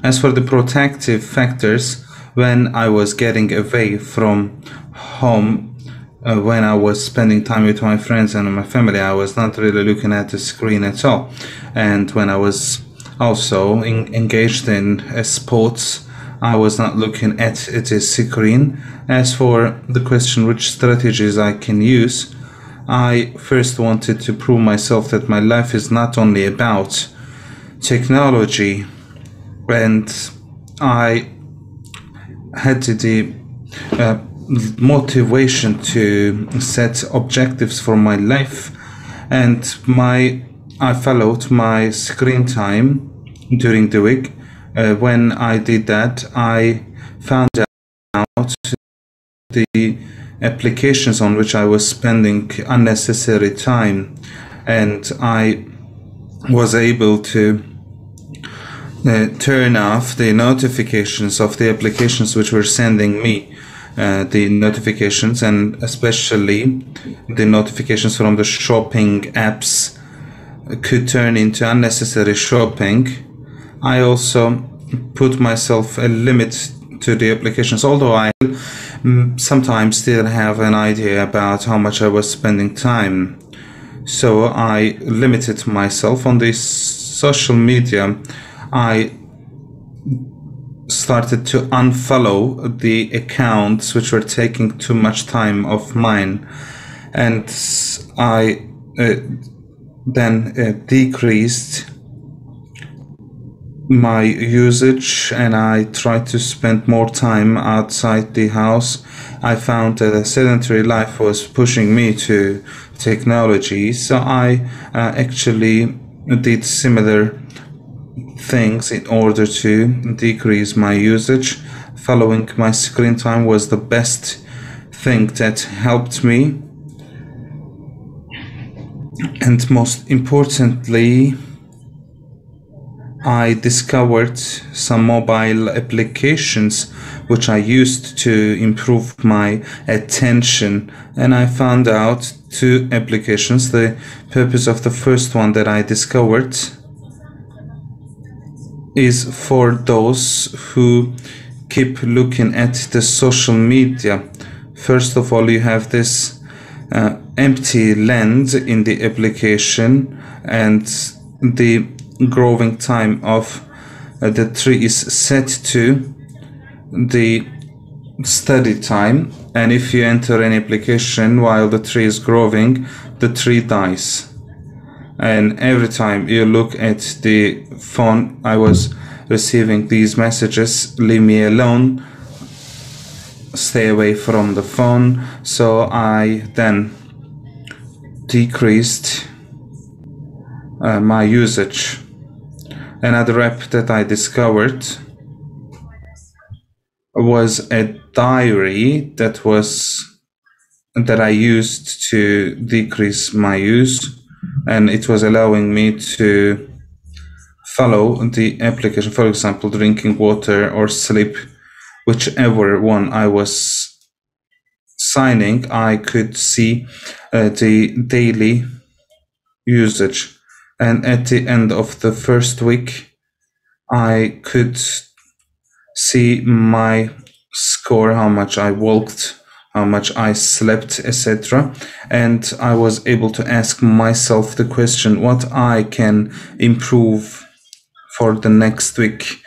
As for the protective factors, when I was getting away from home, when I was spending time with my friends and my family, I was not really looking at the screen at all. And when I was also engaged in sports, I was not looking at the screen. As for the question which strategies I can use, I first wanted to prove myself that my life is not only about technology, and I had the motivation to set objectives for my life, and I followed my screen time during the week. When I did that, I found out the applications on which I was spending unnecessary time, and I was able to turn off the notifications of the applications which were sending me the notifications, and especially the notifications from the shopping apps could turn into unnecessary shopping. I also put myself a limit to the applications, although I sometimes still have an idea about how much I was spending time. So I limited myself on this social media. I started to unfollow the accounts which were taking too much time of mine, and I then decreased my usage, and I tried to spend more time outside the house. I found that a sedentary life was pushing me to technology, so I actually did similar things in order to decrease my usage. Following my screen time was the best thing that helped me. And most importantly, I discovered some mobile applications which I used to improve my attention, and I found out two applications. The purpose of the first one that I discovered is for those who keep looking at the social media. First of all, you have this empty land in the application, and the growing time of the tree is set to the study time, and if you enter an application while the tree is growing, the tree dies. And every time you look at the phone, I was receiving these messages: leave me alone, stay away from the phone. So I then decreased my usage. Another app that I discovered was a diary that I used to decrease my use, and it was allowing me to follow the application. For example, drinking water or sleep, whichever one I was signing, I could see the daily usage. And at the end of the first week, I could see my score, how much I walked, how much I slept, etc. And I was able to ask myself the question, what I can improve for the next week.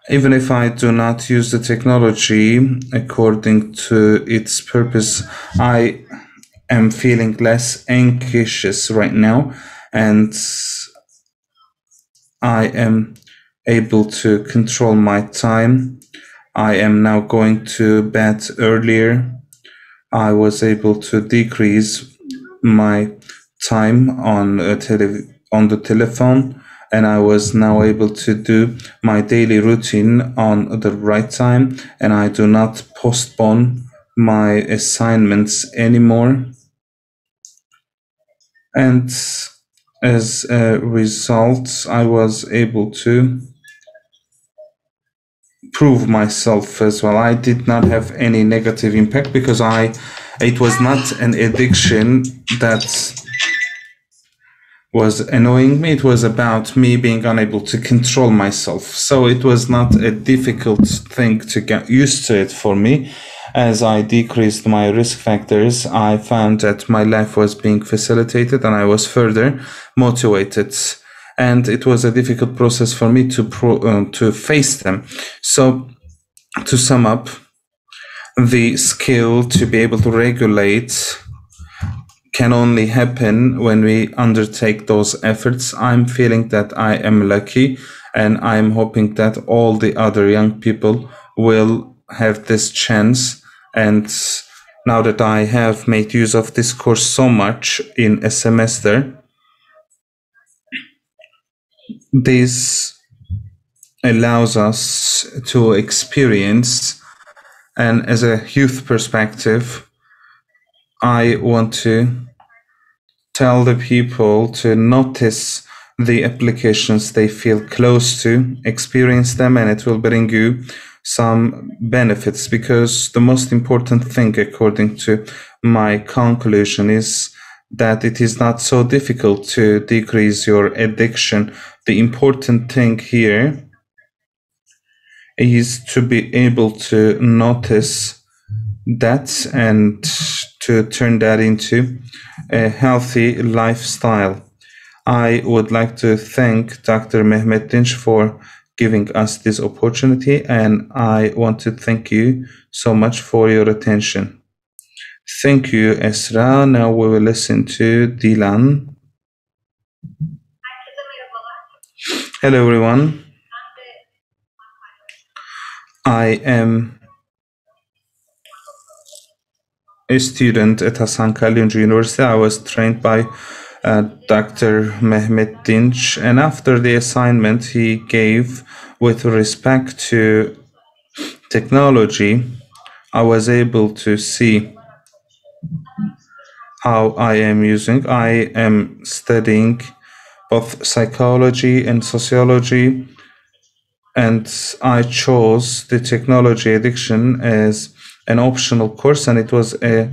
Even if I do not use the technology according to its purpose, I am feeling less anxious right now, and I am able to control my time. I am now going to bed earlier. I was able to decrease my time on the telephone, and I was now able to do my daily routine on the right time, and I do not postpone my assignments anymore. And as a result, I was able to prove myself as well. I did not have any negative impact because it was not an addiction that was annoying me. It was about me being unable to control myself. So it was not a difficult thing to get used to it for me. As I decreased my risk factors, I found that my life was being facilitated and I was further motivated. And it was a difficult process for me to face them. So to sum up, the skill to be able to regulate can only happen when we undertake those efforts. I'm feeling that I am lucky, and I'm hoping that all the other young people will have this chance. And now that I have made use of this course so much in a semester, this allows us to experience, and as a youth perspective, I want to tell the people to notice the applications they feel close to, experience them, and it will bring you some benefits. Because the most important thing, according to my conclusion, is that it is not so difficult to decrease your addiction. The important thing here is to be able to notice that and to turn that into a healthy lifestyle. I would like to thank Dr. Mehmet Dinç for giving us this opportunity, and I want to thank you so much for your attention. Thank you, Esra. Now we will listen to Dilan. Hello, everyone. I am a student at Hasan Kalyoncu University. I was trained by Dr. Mehmet Dinç, and after the assignment he gave with respect to technology, I was able to see how I am studying both psychology and sociology, and I chose the technology addiction as an optional course, and it was a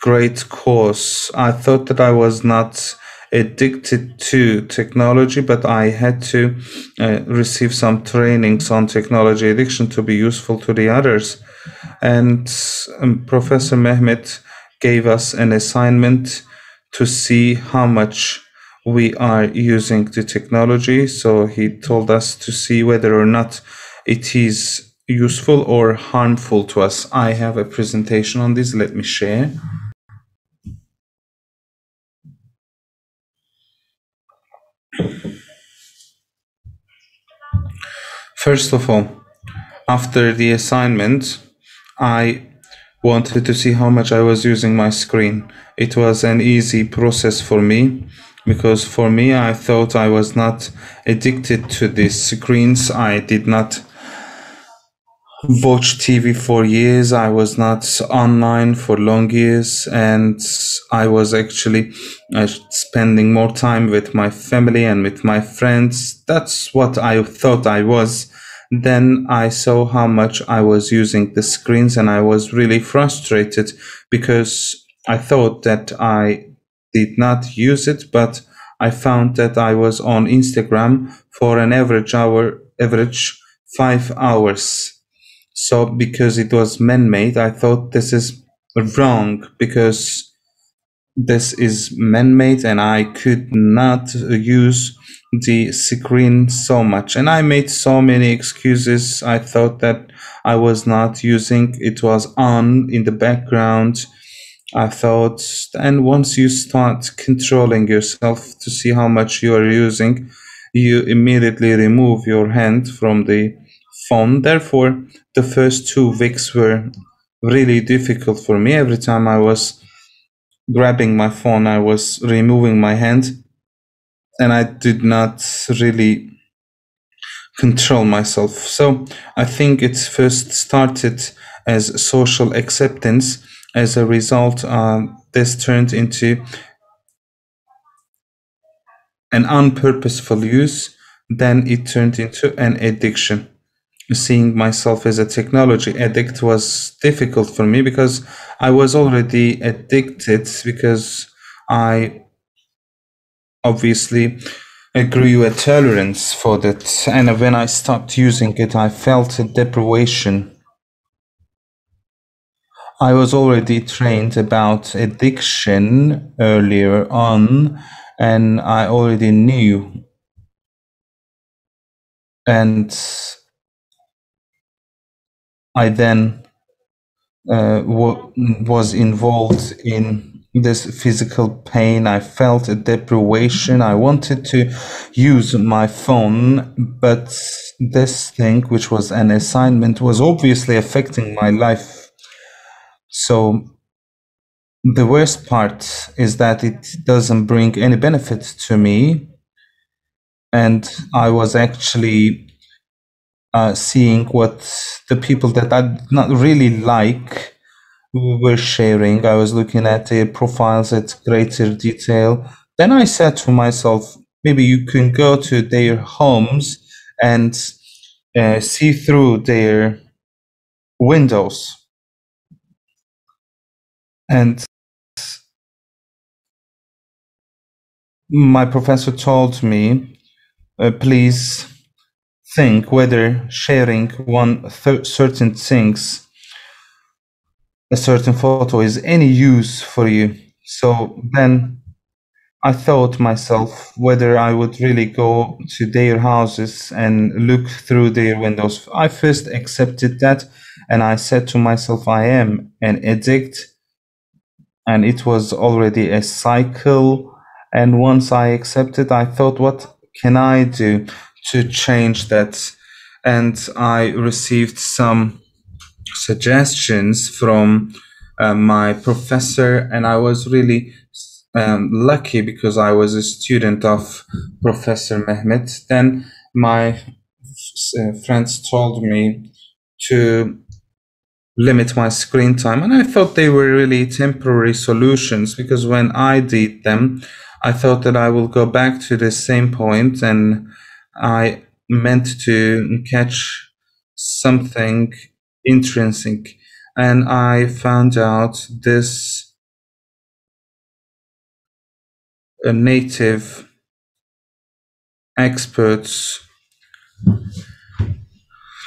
great course. I thought that I was not addicted to technology, but I had to receive some trainings on technology addiction to be useful to the others. And Professor Mehmet gave us an assignment to see how much we are using the technology. So he told us to see whether or not it is useful or harmful to us. I have a presentation on this. Let me share. First of all, after the assignment, I wanted to see how much I was using my screen. It was an easy process for me, because for me, I thought I was not addicted to these screens. I did not watch TV for years. I was not online for long years, and I was actually spending more time with my family and with my friends. That's what I thought I was. Then I saw how much I was using the screens, and I was really frustrated because I thought that I did not use it, but I found that I was on Instagram for an average 5 hours. So because it was man-made, I thought this is wrong, because this is man-made and I could not use the screen so much. And I made so many excuses. I thought that I was not using, it was on in the background. I thought, and once you start controlling yourself to see how much you are using, you immediately remove your hand from the phone. Therefore, the first 2 weeks were really difficult for me. Every time I was grabbing my phone, I was removing my hand, and I did not really control myself. So I think it first started as social acceptance. As a result, this turned into an unpurposeful use. Then it turned into an addiction. seeing myself as a technology addict was difficult for me because I was already addicted, because I obviously grew a tolerance for that. And when I stopped using it, I felt a deprivation. I was already trained about addiction earlier on, and I already knew. And I then was involved in this physical pain. I felt a deprivation. I wanted to use my phone, but this thing, which was an assignment, was obviously affecting my life. So the worst part is that it doesn't bring any benefit to me. And I was actually seeing what the people that I did not really like were sharing. I was looking at their profiles at greater detail. Then I said to myself, maybe you can go to their homes and see through their windows. And my professor told me, please think whether sharing certain things, a certain photo, is any use for you. So then I thought myself whether I would really go to their houses and look through their windows. I first accepted that, and I said to myself, I am an addict, and it was already a cycle. And once I accepted, I thought, what can I do to change that? And I received some suggestions from my professor, and I was really lucky because I was a student of Professor Mehmet. Then my friends told me to limit my screen time, and I thought they were really temporary solutions, because when I did them, I thought that I will go back to the same point, and I meant to catch something intrinsic. And I found out this native experts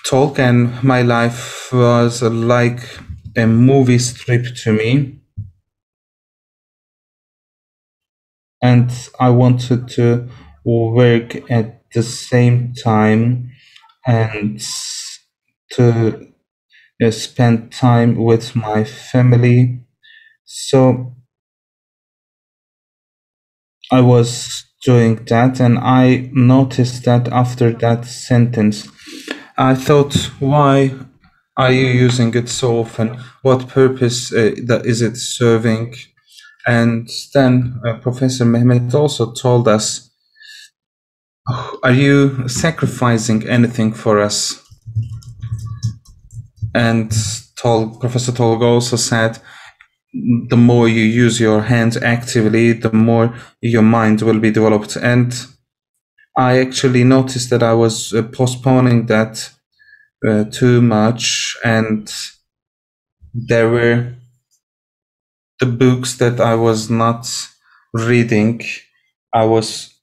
talk, and my life was like a movie strip to me. And I wanted to work at the same time and to spend time with my family. So I was doing that, and I noticed that after that sentence, I thought, why are you using it so often? What purpose is it serving? And then Professor Mehmet also told us, are you sacrificing anything for us? And Professor Tolga also said, the more you use your hands actively, the more your mind will be developed. And I actually noticed that I was postponing that too much, and there were the books that I was not reading, I was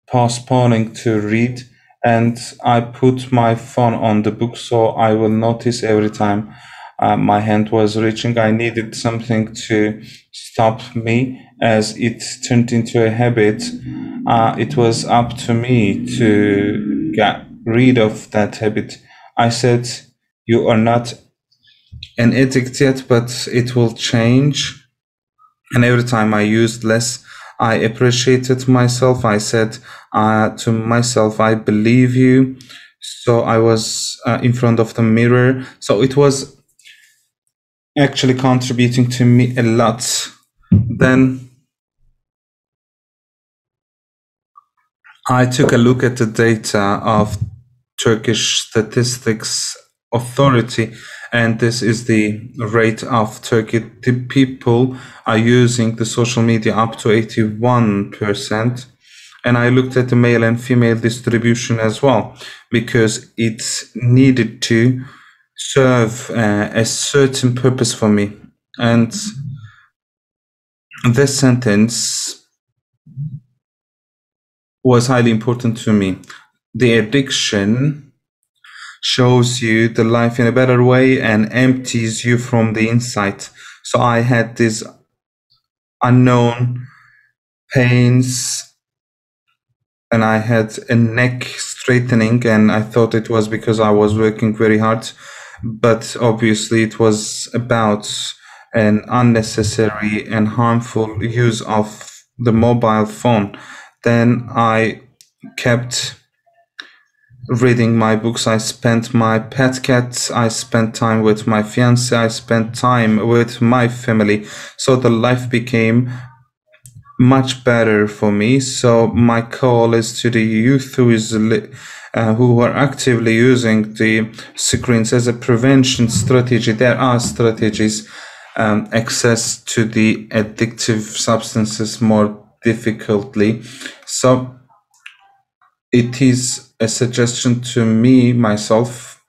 postponing to read, and I put my phone on the book, so I will notice every time my hand was reaching. I needed something to stop me, as it turned into a habit. It was up to me to get rid of that habit. I said, you are not an addict yet, but it will change. And every time I used less, I appreciated myself. I said to myself, I believe you. So I was in front of the mirror. So it was actually contributing to me a lot. Then I took a look at the data of Turkish Statistics Authority, and this is the rate of Turkey. People are using the social media up to 81%. And I looked at the male and female distribution as well, because it needed to serve a certain purpose for me. And this sentence was highly important to me. The addiction shows you the life in a better way and empties you from the inside. So I had these unknown pains, and I had a neck straightening, and I thought it was because I was working very hard, but obviously it was about an unnecessary and harmful use of the mobile phone. Then I kept reading my books. I spent my pet cat, I spent time with my fiance, I spent time with my family. So the life became much better for me. So my call is to the youth who are actively using the screens as a prevention strategy. There are strategies. Access to the addictive substances more difficultly. So it is a suggestion to me, myself,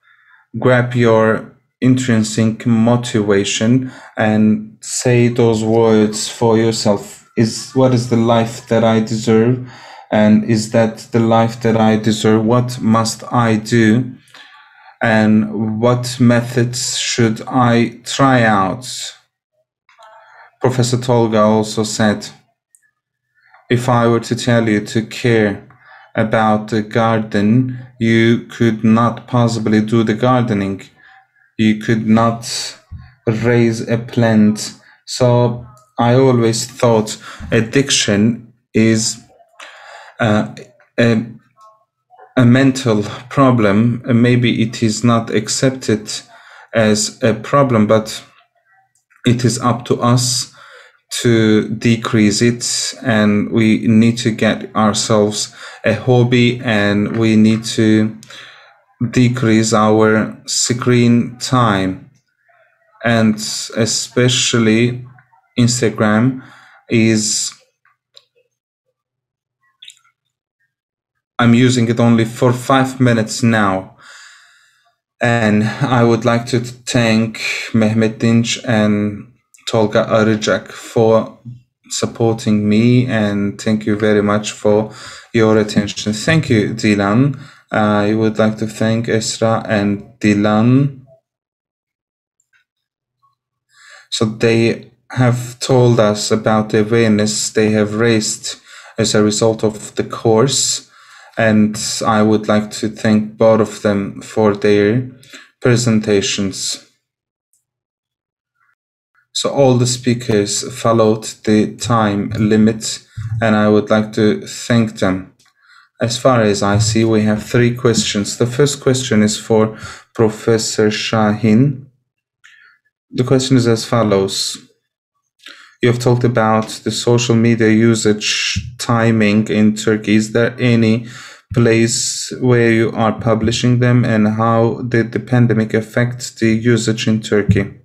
grab your intrinsic motivation and say those words for yourself. What is the life that I deserve? And is that the life that I deserve? What must I do? And what methods should I try out? Professor Tolga also said, if I were to tell you to care about the garden, you could not possibly do the gardening. You could not raise a plant. So I always thought addiction is a mental problem. Maybe it is not accepted as a problem, but it is up to us to decrease it, and we need to get ourselves a hobby, and we need to decrease our screen time. And especially Instagram I'm using it only for 5 minutes now. And I would like to thank Mehmet Dinç and Tolga Arıcak for supporting me, and thank you very much for your attention. Thank you, Dilan. I would like to thank Esra and Dilan. So they have told us about the awareness they have raised as a result of the course, and I would like to thank both of them for their presentations. So all the speakers followed the time limit, and I would like to thank them. As far as I see, we have 3 questions. The first question is for Professor Shahin. The question is as follows. You have talked about the social media usage timing in Turkey. Is there any place where you are publishing them, and how did the pandemic affect the usage in Turkey?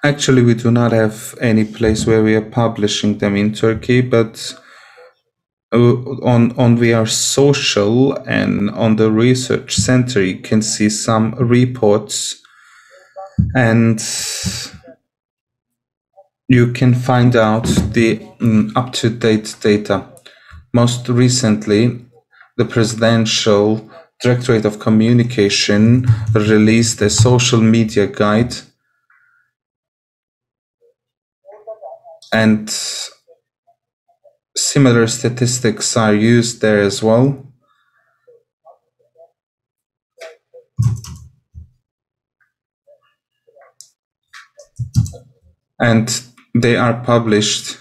Actually, we do not have any place where we are publishing them in Turkey, but on VR Social and on the research center, you can see some reports, and you can find out the up-to-date data. Most recently, the Presidential Directorate of Communication released a social media guide, and similar statistics are used there as well. And they are published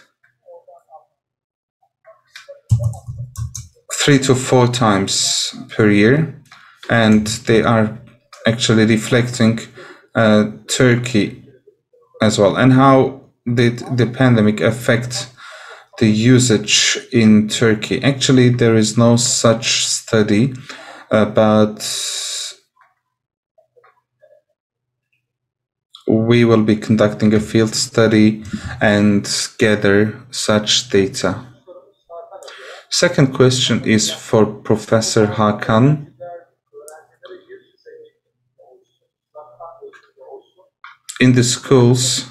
3 to 4 times per year, and they are actually reflecting Turkey as well. And how did the pandemic affect the usage in Turkey? Actually, there is no such study, but we will be conducting a field study and gather such data. Second question is for Professor Hakan. In the schools,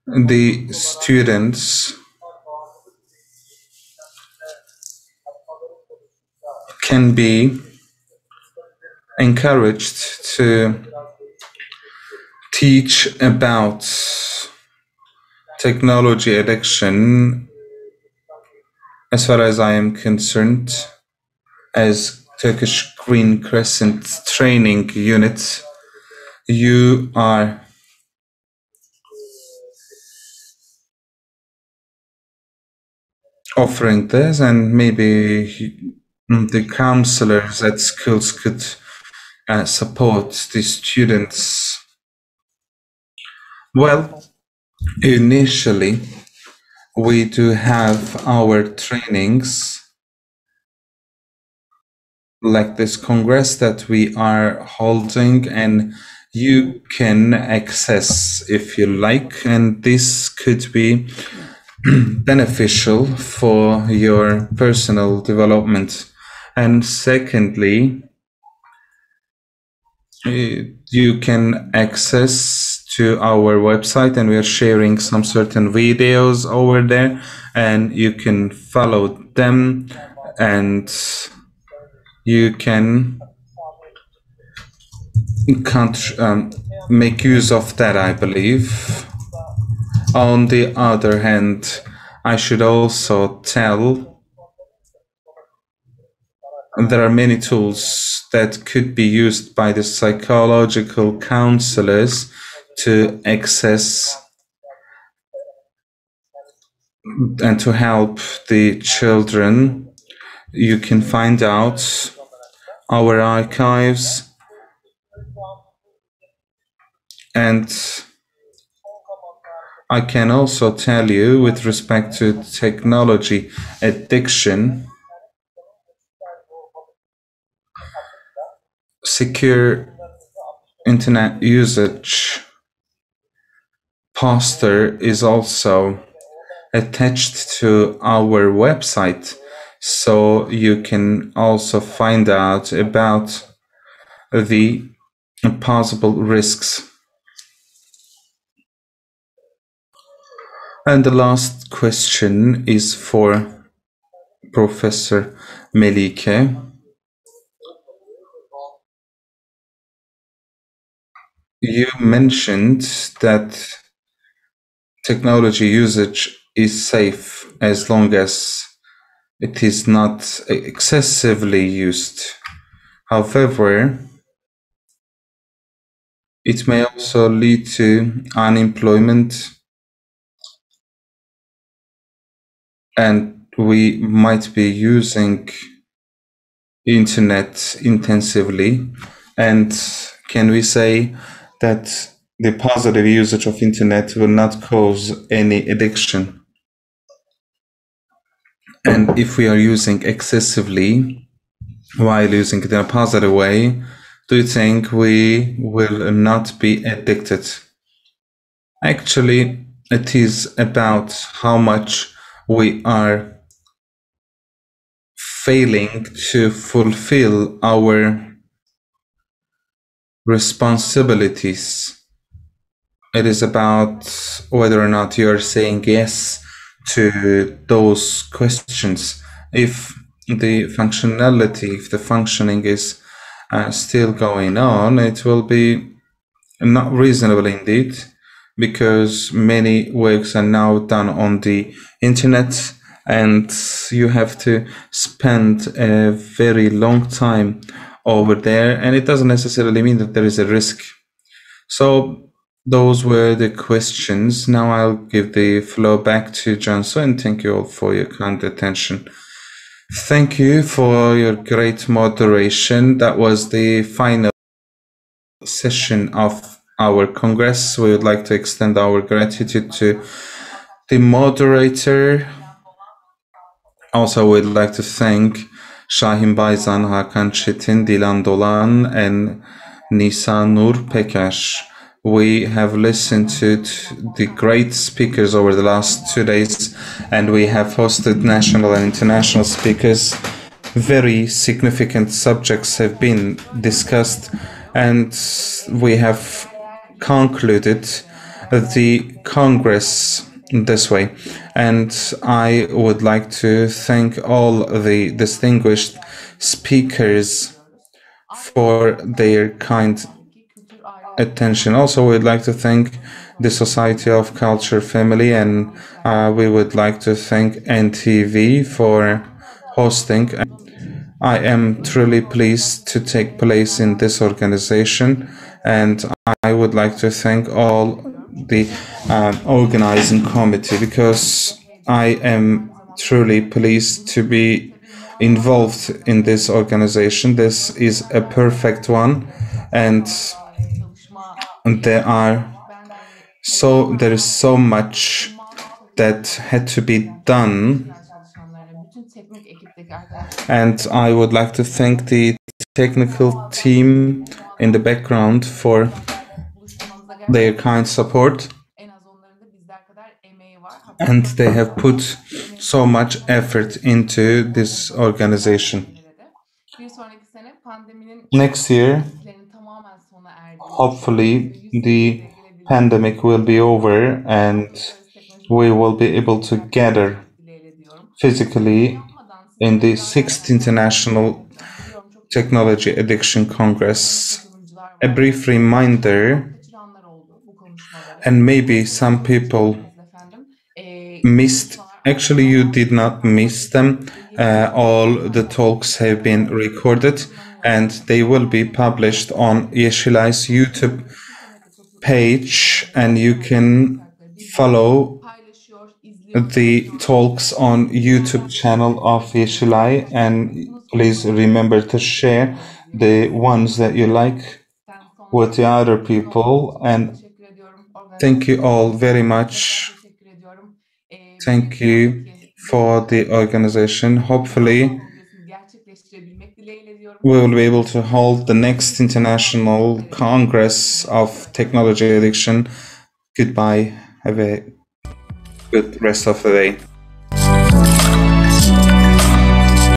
the students can be encouraged to teach about technology addiction. As far as I am concerned, as Turkish Green Crescent training unit, you are offering this, and maybe the counselors at schools could support the students. Well, initially, we do have our trainings like this congress that we are holding, and you can access if you like, and this could be beneficial for your personal development. And secondly, you can access to our website, and we are sharing some certain videos over there, and you can follow them, and you can make use of that, I believe. On the other hand, I should also tell there are many tools that could be used by the psychological counselors to access and to help the children. You can find out our archives, and I can also tell you with respect to technology addiction, secure internet usage poster is also attached to our website, so you can also find out about the possible risks. And the last question is for Professor Melike. You mentioned that technology usage is safe as long as it is not excessively used. However, it may also lead to unemployment, and we might be using internet intensively. And can we say that the positive usage of internet will not cause any addiction? And if we are using excessively while using it in a positive way, do you think we will not be addicted? Actually, it is about how much we are failing to fulfill our responsibilities. It is about whether or not you are saying yes to those questions. If the functionality, if the functioning is still going on, it will be not reasonable indeed, because many works are now done on the internet, and you have to spend a very long time over there, and it doesn't necessarily mean that there is a risk. So those were the questions. Now I'll give the floor back to Cansu, and thank you all for your kind attention. Thank you for your great moderation. That was the final session of our Congress. We would like to extend our gratitude to the moderator. Also, we'd like to thank Şahin Bayzan, Hakan Çetin, Dilan Dolan, and Nisa Nur Pekash. we have listened to the great speakers over the last 2 days, and we have hosted national and international speakers. Very significant subjects have been discussed, and we have concluded the Congress this way. And I would like to thank all the distinguished speakers for their kind attention. Also, we'd like to thank the Society of Culture Family, and we would like to thank NTV for hosting. I am truly pleased to take place in this organization, and I would like to thank all the organizing committee, because I am truly pleased to be involved in this organization. This is a perfect one, and there is so much that had to be done, and I would like to thank the technical team in the background for their kind support, and they have put so much effort into this organization. Next year, hopefully the pandemic will be over and we will be able to gather physically in the 6th International Technology Addiction Congress. A brief reminder, and maybe some people missed, actually you did not miss them, all the talks have been recorded and they will be published on Yeşilay's YouTube page, and you can follow the talks on YouTube channel of Yeşilay, and please remember to share the ones that you like with the other people. And thank you all very much. Thank you for the organization. Hopefully we will be able to hold the next International Congress of Technology Addiction. Goodbye. Have a good rest of the day.